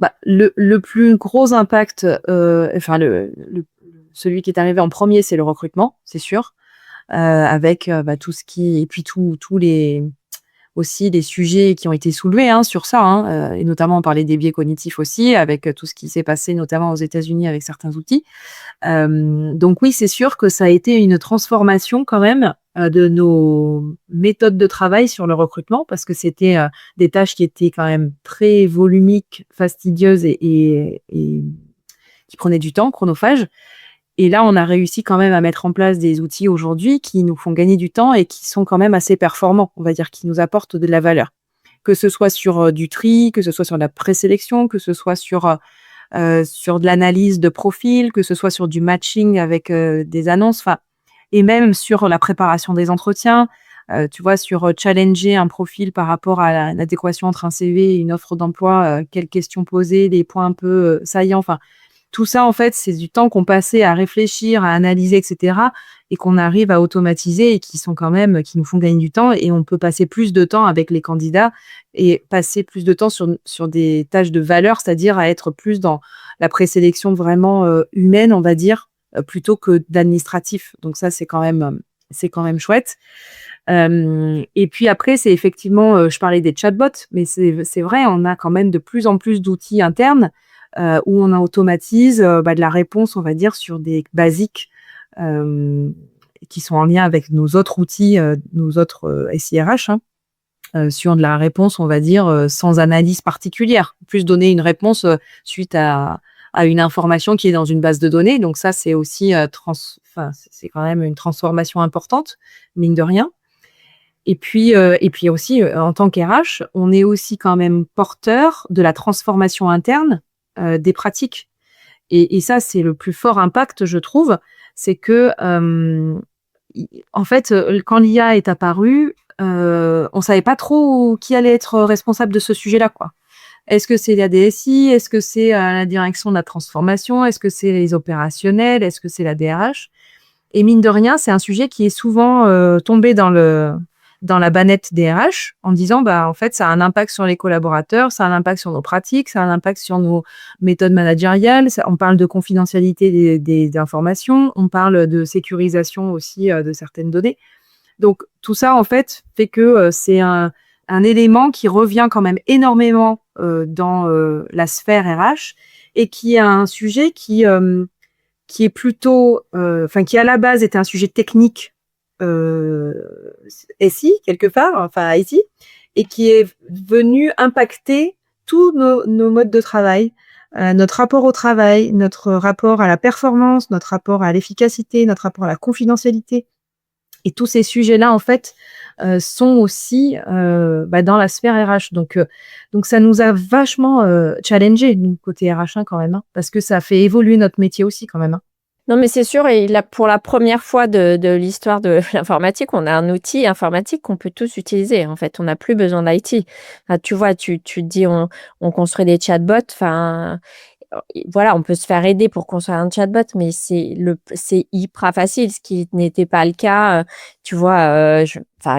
plus gros impact, celui qui est arrivé en premier, c'est le recrutement, c'est sûr, avec tout ce qui et puis tous les aussi les sujets qui ont été soulevés sur ça, et notamment on parlait des biais cognitifs aussi, avec tout ce qui s'est passé notamment aux États-Unis avec certains outils. Donc oui, c'est sûr que ça a été une transformation quand même de nos méthodes de travail sur le recrutement, parce que c'était des tâches qui étaient quand même très volumiques, fastidieuses et qui prenaient du temps, chronophages. Et là, on a réussi quand même à mettre en place des outils aujourd'hui qui nous font gagner du temps et qui sont quand même assez performants, on va dire, qui nous apportent de la valeur. Que ce soit sur du tri, que ce soit sur la présélection, que ce soit sur de l'analyse de profil, que ce soit sur du matching avec des annonces, et même sur la préparation des entretiens, tu vois, sur challenger un profil par rapport à l'adéquation entre un CV et une offre d'emploi, quelles questions poser, les points un peu saillants, tout ça, en fait, c'est du temps qu'on passait à réfléchir, à analyser, etc., et qu'on arrive à automatiser et qui nous font gagner du temps. Et on peut passer plus de temps avec les candidats et passer plus de temps sur des tâches de valeur, c'est-à-dire à être plus dans la présélection vraiment humaine, on va dire, plutôt que d'administratif. Donc ça, c'est quand même chouette. Et puis après, c'est effectivement, je parlais des chatbots, mais c'est vrai, on a quand même de plus en plus d'outils internes où on automatise de la réponse, on va dire, sur des basiques qui sont en lien avec nos autres outils, nos autres SIRH, sur de la réponse, on va dire, sans analyse particulière. Plus donner une réponse suite à une information qui est dans une base de données. Donc ça, c'est aussi c'est quand même une transformation importante, mine de rien. Et puis aussi, en tant qu'RH, on est aussi quand même porteur de la transformation interne des pratiques. Et ça, c'est le plus fort impact, je trouve, c'est que, en fait, quand l'IA est apparue, on savait pas trop qui allait être responsable de ce sujet-là, quoi. Est-ce que c'est la DSI? Est-ce que c'est la direction de la transformation? Est-ce que c'est les opérationnels? Est-ce que c'est la DRH? Et mine de rien, c'est un sujet qui est souvent tombé dans la bannette des RH en disant, en fait, ça a un impact sur les collaborateurs, ça a un impact sur nos pratiques, ça a un impact sur nos méthodes managériales. On parle de confidentialité des informations, on parle de sécurisation aussi de certaines données. Donc, tout ça, en fait, fait que c'est un élément qui revient quand même énormément dans la sphère RH et qui est un sujet qui est plutôt, qui à la base était un sujet technique SI, quelque part, IT, et qui est venu impacter tous nos modes de travail, notre rapport au travail, notre rapport à la performance, notre rapport à l'efficacité, notre rapport à la confidentialité. Et tous ces sujets-là, en fait, sont aussi dans la sphère RH. Donc ça nous a vachement challengé, nous, côté RH, quand même, parce que ça a fait évoluer notre métier aussi, quand même. Non, mais c'est sûr, et là, pour la première fois de l'histoire de l'informatique, on a un outil informatique qu'on peut tous utiliser. En fait, on n'a plus besoin d'IT. Tu vois, tu te dis, on construit des chatbots. Voilà, on peut se faire aider pour construire un chatbot, mais c'est hyper facile, ce qui n'était pas le cas. Tu vois,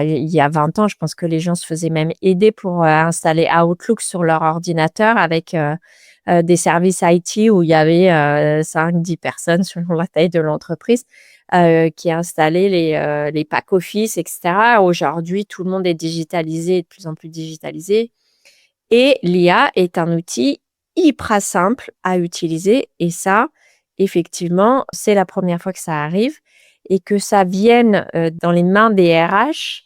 il y a 20 ans, je pense que les gens se faisaient même aider pour installer Outlook sur leur ordinateur avec des services IT où il y avait 5-10 personnes selon la taille de l'entreprise qui installaient les pack office, etc. Aujourd'hui, tout le monde est digitalisé, de plus en plus digitalisé. Et l'IA est un outil hyper simple à utiliser. Et ça, effectivement, c'est la première fois que ça arrive. Et que ça vienne dans les mains des RH,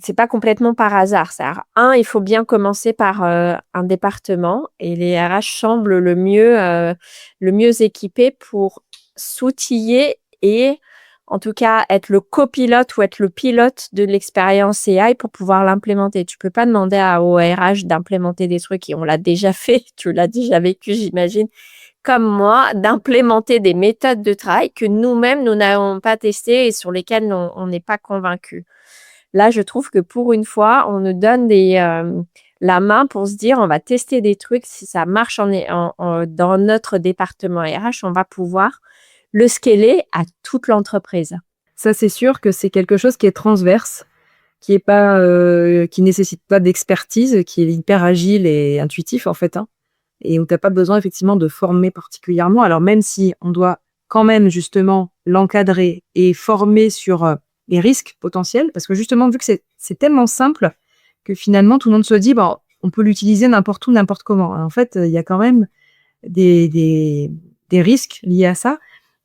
c'est pas complètement par hasard. C'est-à-dire, il faut bien commencer par un département et les RH semblent le mieux équipés pour s'outiller et en tout cas être le copilote ou être le pilote de l'expérience AI pour pouvoir l'implémenter. Tu peux pas demander au RH d'implémenter des trucs et on l'a déjà fait, tu l'as déjà vécu, j'imagine, comme moi, d'implémenter des méthodes de travail que nous-mêmes, nous n'avons pas testées et sur lesquelles on n'est pas convaincus. Là, je trouve que pour une fois, on nous donne la main pour se dire, on va tester des trucs. Si ça marche dans notre département RH, on va pouvoir le scaler à toute l'entreprise. Ça, c'est sûr que c'est quelque chose qui est transverse, qui est pas, qui nécessite pas d'expertise, qui est hyper agile et intuitif en fait, hein, et où t'as pas besoin effectivement de former particulièrement. Alors même si on doit quand même justement l'encadrer et former sur les risques potentiels, parce que justement vu que c'est tellement simple que finalement tout le monde se dit bon, on peut l'utiliser n'importe où, n'importe comment. En fait, il y a quand même des risques liés à ça.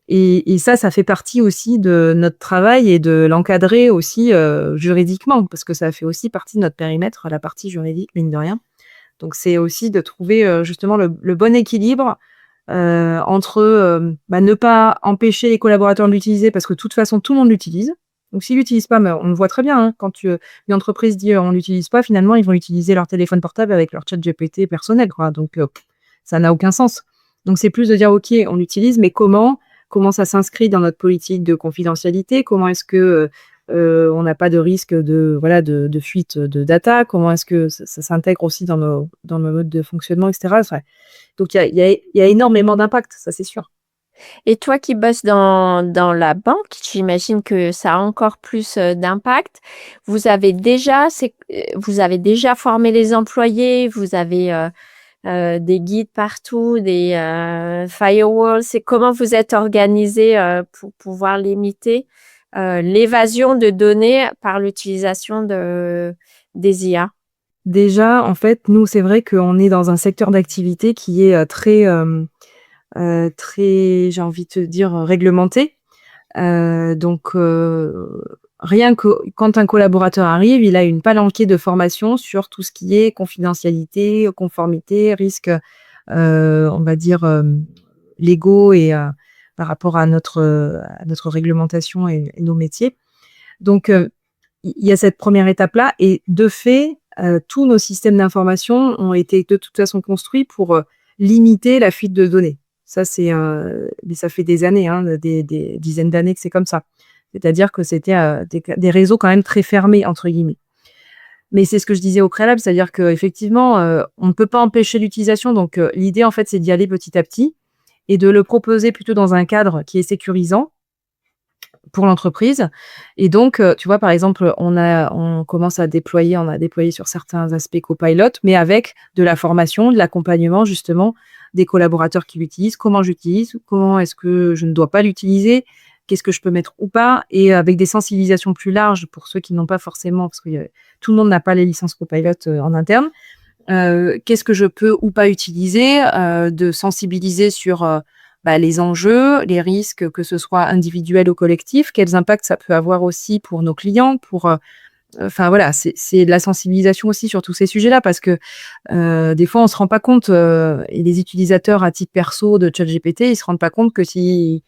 Et ça fait partie aussi de notre travail et de l'encadrer aussi juridiquement, parce que ça fait aussi partie de notre périmètre, la partie juridique, mine de rien. Donc, c'est aussi de trouver justement le bon équilibre entre ne pas empêcher les collaborateurs de l'utiliser, parce que de toute façon, tout le monde l'utilise. Donc, s'ils l'utilisent pas, on le voit très bien, hein, quand une entreprise dit on l'utilise pas, finalement, ils vont utiliser leur téléphone portable avec leur chat GPT personnel, quoi. Donc, ça n'a aucun sens. Donc, c'est plus de dire, OK, on l'utilise, mais comment ça s'inscrit dans notre politique de confidentialité, comment est-ce que on n'a pas de risque de fuite de data, comment est-ce que ça s'intègre aussi dans nos modes de fonctionnement, etc. Donc, il y a énormément d'impact, ça c'est sûr. Et toi qui bosses dans la banque, j'imagine que ça a encore plus d'impact. Vous avez déjà formé les employés, vous avez des guides partout, des firewalls. C'est comment vous êtes organisé pour pouvoir limiter l'évasion de données par l'utilisation des IA? Déjà, en fait, nous, c'est vrai qu'on est dans un secteur d'activité qui est très, j'ai envie de te dire, réglementé. Donc, rien que quand un collaborateur arrive, il a une palanquée de formation sur tout ce qui est confidentialité, conformité, risques, on va dire, légaux et par rapport à notre réglementation et nos métiers. Donc, il y a cette première étape-là et de fait, tous nos systèmes d'information ont été de toute façon construits pour limiter la fuite de données. Ça, mais ça fait des années, hein, des dizaines d'années que c'est comme ça. C'est-à-dire que c'était des réseaux quand même très fermés, entre guillemets. Mais c'est ce que je disais au préalable, c'est-à-dire qu'effectivement, on ne peut pas empêcher l'utilisation. Donc, l'idée, en fait, c'est d'y aller petit à petit et de le proposer plutôt dans un cadre qui est sécurisant pour l'entreprise. Et donc, tu vois, par exemple, on commence à déployer, on a déployé sur certains aspects Copilot, mais avec de la formation, de l'accompagnement, justement, des collaborateurs qui l'utilisent, comment j'utilise, comment est-ce que je ne dois pas l'utiliser, qu'est-ce que je peux mettre ou pas, et avec des sensibilisations plus larges pour ceux qui n'ont pas forcément, parce que tout le monde n'a pas les licences Copilot en interne. Qu'est-ce que je peux ou pas utiliser, de sensibiliser sur les enjeux, les risques, que ce soit individuels ou collectifs, quels impacts ça peut avoir aussi pour nos clients, enfin voilà, c'est de la sensibilisation aussi sur tous ces sujets-là, parce que des fois on se rend pas compte, et les utilisateurs à titre perso de ChatGPT, ils se rendent pas compte que si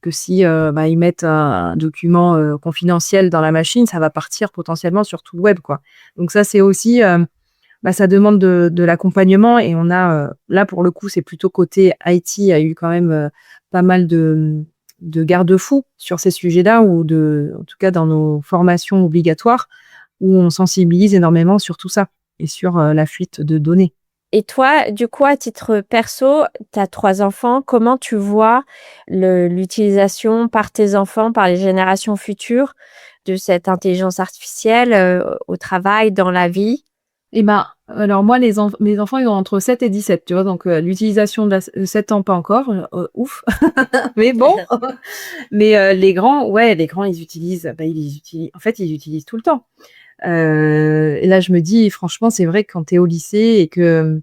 ils mettent un document confidentiel dans la machine, ça va partir potentiellement sur tout le web, quoi. Donc ça, c'est aussi ça demande de l'accompagnement, et on a là pour le coup, c'est plutôt côté IT, il y a eu quand même pas mal de garde-fous sur ces sujets-là, ou en tout cas dans nos formations obligatoires, où on sensibilise énormément sur tout ça et sur la fuite de données. Et toi, du coup, à titre perso, tu as 3 enfants. Comment tu vois l'utilisation par tes enfants, par les générations futures, de cette intelligence artificielle au travail, dans la vie? Alors moi, mes enfants, ils ont entre 7 et 17, tu vois, donc l'utilisation de 7 ans, pas encore, ouf, mais bon. Mais les grands, ils utilisent, en fait, ils utilisent tout le temps. Et là, je me dis, franchement, c'est vrai que quand tu es au lycée et que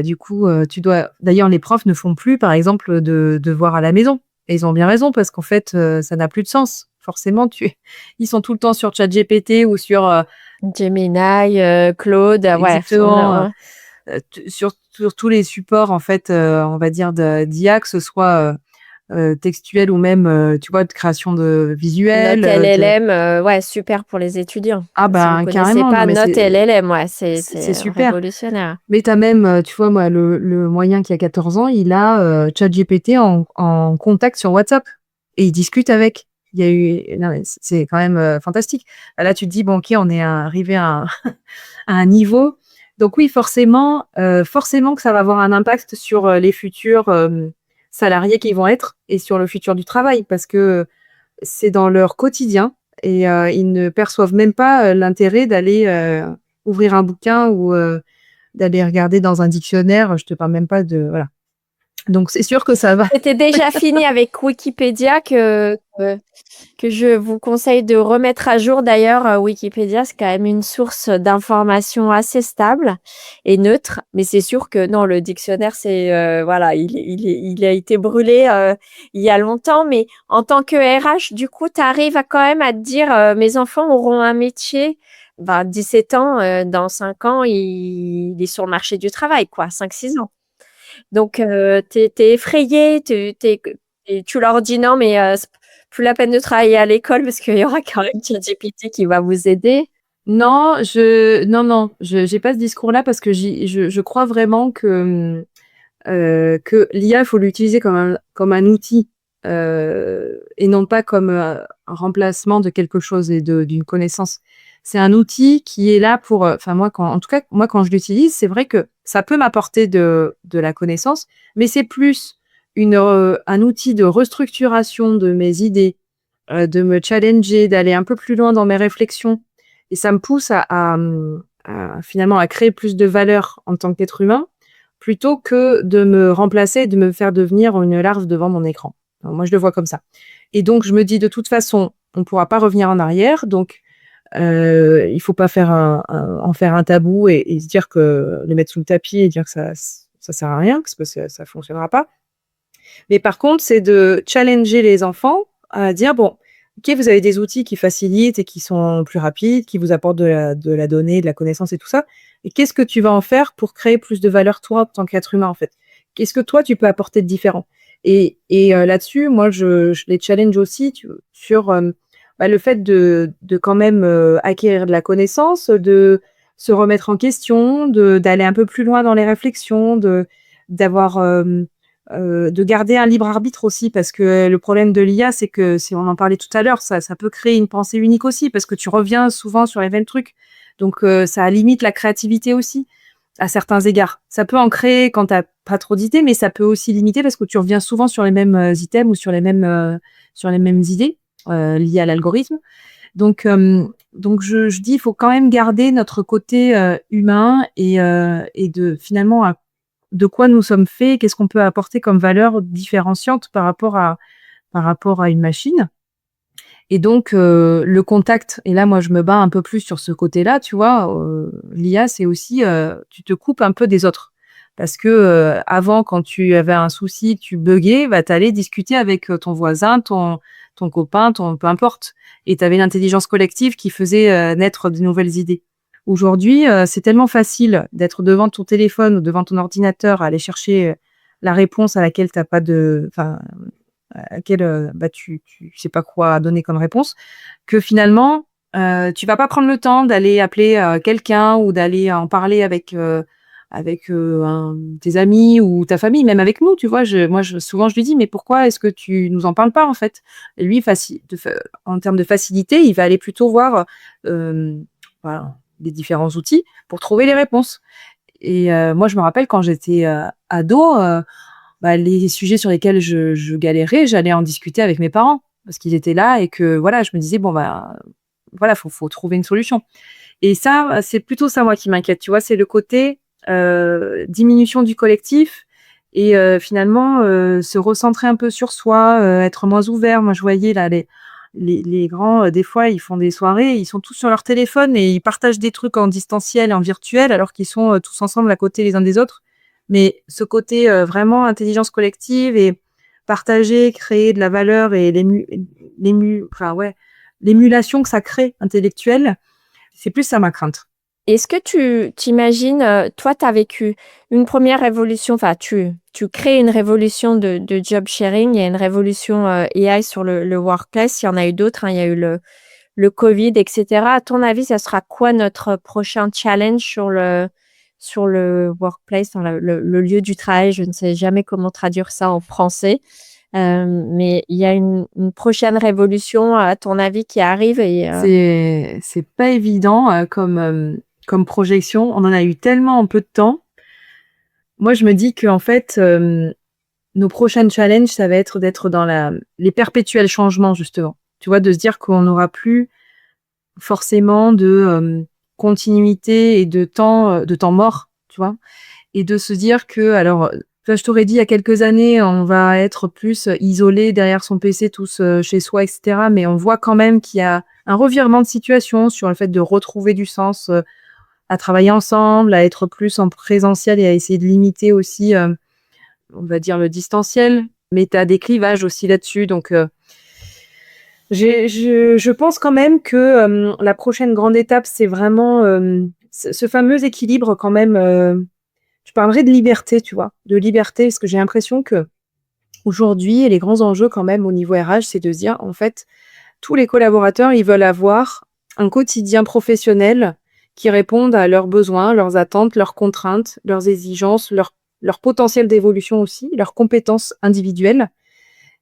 du coup, tu dois. D'ailleurs, les profs ne font plus, par exemple, de devoirs à la maison. Et ils ont bien raison, parce qu'en fait, ça n'a plus de sens. forcément, ils sont tout le temps sur ChatGPT ou sur Gemini, Claude, ouais, exactement, sur tous les supports, en fait, on va dire d'IA, que ce soit textuel ou même, tu vois, de création de Note visuels, LLM, ouais, super pour les étudiants. ah Si vous ben connaissez carrément, non pas mais Note LLM, ouais, c'est c'est super. révolutionnaire. Mais tu as même, tu vois, moi, le moyen qui a 14 ans, il a ChatGPT en contact sur WhatsApp et il discute avec. Il y a eu, non, mais c'est quand même fantastique. Là, tu te dis, bon, ok, on est arrivé à un niveau. Donc oui, forcément que ça va avoir un impact sur les futurs salariés qui vont être et sur le futur du travail parce que c'est dans leur quotidien et ils ne perçoivent même pas l'intérêt d'aller ouvrir un bouquin ou d'aller regarder dans un dictionnaire. Je te parle même pas de voilà. Donc c'est sûr que ça va. C'était déjà fini avec Wikipédia que je vous conseille de remettre à jour. D'ailleurs, Wikipédia, c'est quand même une source d'information assez stable et neutre. Mais c'est sûr que non, le dictionnaire, voilà, il a été brûlé il y a longtemps. Mais en tant que RH, du coup, tu arrives quand même à te dire, mes enfants auront un métier. Ben, 17 ans, dans 5 ans, il est sur le marché du travail, quoi, 5-6 ans. Donc, t'es effrayé, et tu leur dis non, mais c'est plus la peine de travailler à l'école parce qu'il y aura quand même ChatGPT qui va vous aider. Non, non, j'ai pas ce discours-là parce que je crois vraiment que l'IA, faut l'utiliser comme un outil et non pas comme un remplacement de quelque chose et d'une connaissance. C'est un outil qui est là pour, enfin moi en tout cas moi quand je l'utilise, c'est vrai que ça peut m'apporter de la connaissance, mais c'est plus un outil de restructuration de mes idées, de me challenger, d'aller un peu plus loin dans mes réflexions, et ça me pousse finalement à créer plus de valeur en tant qu'être humain plutôt que de me remplacer et de me faire devenir une larve devant mon écran. Alors, moi, je le vois comme ça. Et donc, je me dis, de toute façon, on ne pourra pas revenir en arrière. Donc, il ne faut pas en faire un tabou et se dire que le mettre sous le tapis et dire que ça ne sert à rien, parce que ça ne fonctionnera pas. Mais par contre, c'est de challenger les enfants à dire, bon, ok, vous avez des outils qui facilitent et qui sont plus rapides, qui vous apportent de la donnée, de la connaissance et tout ça. Et qu'est-ce que tu vas en faire pour créer plus de valeur, toi, en tant qu'être humain, en fait? Qu'est-ce que toi, tu peux apporter de différent? Et là-dessus, moi, je les challenge aussi sur le fait de quand même acquérir de la connaissance, de se remettre en question, d'aller un peu plus loin dans les réflexions, d'avoir de garder un libre arbitre aussi, parce que le problème de l'IA, c'est que, si on en parlait tout à l'heure, ça peut créer une pensée unique aussi, parce que tu reviens souvent sur les mêmes trucs. Donc, ça limite la créativité aussi, à certains égards. Ça peut en créer quand tu n'as pas trop d'idées, mais ça peut aussi limiter parce que tu reviens souvent sur les mêmes items ou sur les mêmes idées liées à l'algorithme. Donc je dis, il faut quand même garder notre côté humain et de finalement de quoi nous sommes faits, qu'est-ce qu'on peut apporter comme valeur différenciante par rapport à une machine. Et donc, le contact, et là, moi, je me bats un peu plus sur ce côté-là, tu vois. L'IA, c'est aussi, tu te coupes un peu des autres. Parce que avant, quand tu avais un souci, tu buguais, bah, tu allais discuter avec ton voisin, ton copain, peu importe. Et tu avais l'intelligence collective qui faisait naître de nouvelles idées. Aujourd'hui, c'est tellement facile d'être devant ton téléphone ou devant ton ordinateur à aller chercher la réponse à laquelle t'as pas enfin, à laquelle tu sais pas quoi donner comme réponse, que finalement tu vas pas prendre le temps d'aller appeler quelqu'un ou d'aller en parler avec tes amis ou ta famille, même avec nous, tu vois. Souvent je lui dis, mais pourquoi est-ce que tu nous en parles pas, en fait? Et lui, en termes de facilité, il va aller plutôt voir voilà, les différents outils pour trouver les réponses. Et moi, je me rappelle quand j'étais ado, les sujets sur lesquels je galérais, j'allais en discuter avec mes parents parce qu'ils étaient là et que voilà, je me disais, bon, voilà, faut trouver une solution. Et ça, c'est plutôt ça, moi, qui m'inquiète, tu vois, c'est le côté diminution du collectif et finalement se recentrer un peu sur soi, être moins ouvert. Moi, je voyais là les grands, des fois, ils font des soirées, ils sont tous sur leur téléphone et ils partagent des trucs en distanciel, en virtuel, alors qu'ils sont tous ensemble à côté les uns des autres. Mais ce côté vraiment intelligence collective et partager, créer de la valeur et l'émulation que ça crée intellectuelle, c'est plus ça ma crainte. Est-ce que tu t'imagines, toi, tu as vécu une première révolution, enfin, tu crées une révolution de job sharing, il y a une révolution AI sur le workplace, il y en a eu d'autres, hein, il y a eu le Covid, etc. À ton avis, ça sera quoi notre prochain challenge sur le workplace, dans le lieu du travail? Je ne sais jamais comment traduire ça en français. Mais il y a une prochaine révolution, à ton avis, qui arrive C'est pas évident comme projection. On en a eu tellement en peu de temps. Moi, je me dis qu'en fait, nos prochains challenges, ça va être d'être dans les perpétuels changements, justement. Tu vois, de se dire qu'on n'aura plus forcément de continuité et de temps mort, tu vois. Et de se dire que, alors, je t'aurais dit il y a quelques années, on va être plus isolé derrière son PC, tous chez soi, etc. Mais on voit quand même qu'il y a un revirement de situation sur le fait de retrouver du sens à travailler ensemble, à être plus en présentiel et à essayer de limiter aussi, on va dire, le distanciel. Mais tu as des clivages aussi là-dessus. Donc, je pense quand même que la prochaine grande étape, c'est vraiment ce fameux équilibre quand même. Je parlerai de liberté, tu vois, de liberté, parce que j'ai l'impression que aujourd'hui, les grands enjeux quand même au niveau RH, c'est de se dire, en fait, tous les collaborateurs, ils veulent avoir un quotidien professionnel qui réponde à leurs besoins, leurs attentes, leurs contraintes, leurs exigences, leur potentiel d'évolution aussi, leurs compétences individuelles.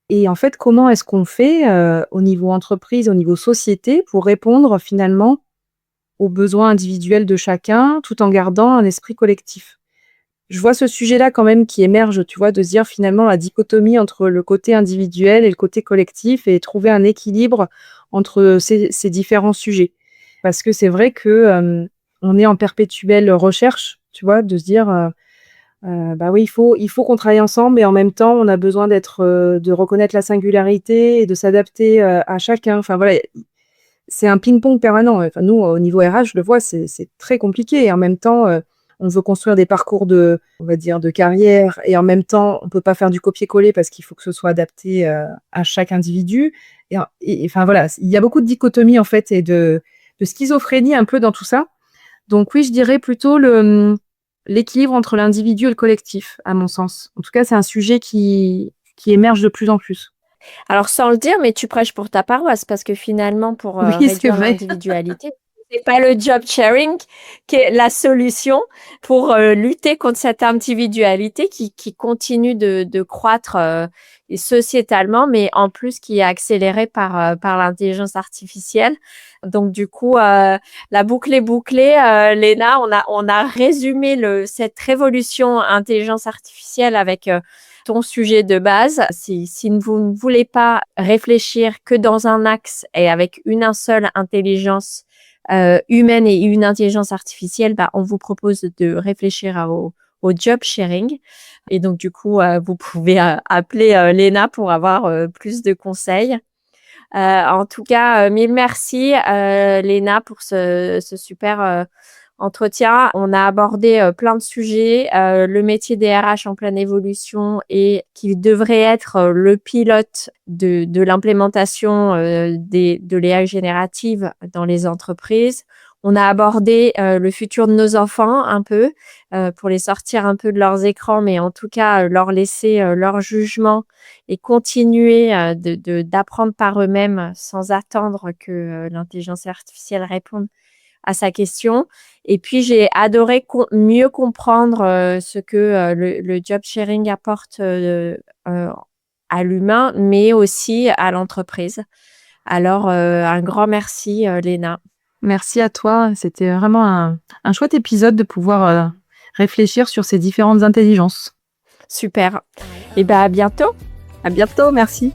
Et en fait, comment est-ce qu'on fait au niveau entreprise, au niveau société, pour répondre finalement aux besoins individuels de chacun, tout en gardant un esprit collectif? Je vois ce sujet-là quand même qui émerge, tu vois, de se dire finalement la dichotomie entre le côté individuel et le côté collectif et trouver un équilibre entre ces différents sujets. Parce que c'est vrai que on est en perpétuelle recherche, tu vois, de se dire bah oui, il faut qu'on travaille ensemble, mais en même temps, on a besoin de reconnaître la singularité et de s'adapter à chacun. Enfin voilà, c'est un ping-pong permanent. Enfin, nous, au niveau RH, je le vois, c'est très compliqué. Et en même temps, on veut construire des parcours on va dire, de carrière. Et en même temps, on peut pas faire du copier-coller parce qu'il faut que ce soit adapté à chaque individu. Enfin voilà, il y a beaucoup de dichotomie en fait et de schizophrénie un peu dans tout ça. Donc oui, je dirais plutôt l'équilibre entre l'individu et le collectif, à mon sens. En tout cas, c'est un sujet qui émerge de plus en plus. Alors, sans le dire, mais tu prêches pour ta paroisse, parce que finalement, pour Oui, c'est réduire vrai. l'individualité, c'est pas le job sharing qui est la solution pour lutter contre cette individualité qui continue de croître et sociétalement, mais en plus qui est accélérée par l'intelligence artificielle. Donc du coup, la boucle est bouclée. Léna, on a résumé cette révolution intelligence artificielle avec ton sujet de base. Si vous ne voulez pas réfléchir que dans un axe et avec une seule intelligence humaine et une intelligence artificielle, bah, on vous propose de réfléchir au job sharing. Et donc, du coup, vous pouvez appeler Léna pour avoir plus de conseils. En tout cas, mille merci, Léna, pour ce super entretien. On a abordé plein de sujets, le métier des RH en pleine évolution et qui devrait être le pilote de l'implémentation de l'AI générative dans les entreprises. On a abordé le futur de nos enfants un peu pour les sortir un peu de leurs écrans, mais en tout cas leur laisser leur jugement et continuer d'apprendre par eux-mêmes sans attendre que l'intelligence artificielle réponde à sa question. Et puis, j'ai adoré mieux comprendre ce que le job sharing apporte à l'humain, mais aussi à l'entreprise. Alors, un grand merci, Léna. Merci à toi. C'était vraiment un chouette épisode de pouvoir réfléchir sur ces différentes intelligences. Super. Et bien, à bientôt. À bientôt. Merci.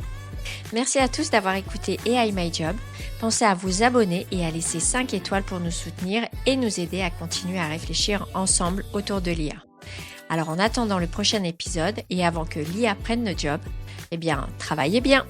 Merci à tous d'avoir écouté AI My Job. Pensez à vous abonner et à laisser 5 étoiles pour nous soutenir et nous aider à continuer à réfléchir ensemble autour de l'IA. Alors en attendant le prochain épisode et avant que l'IA prenne le job, eh bien, travaillez bien.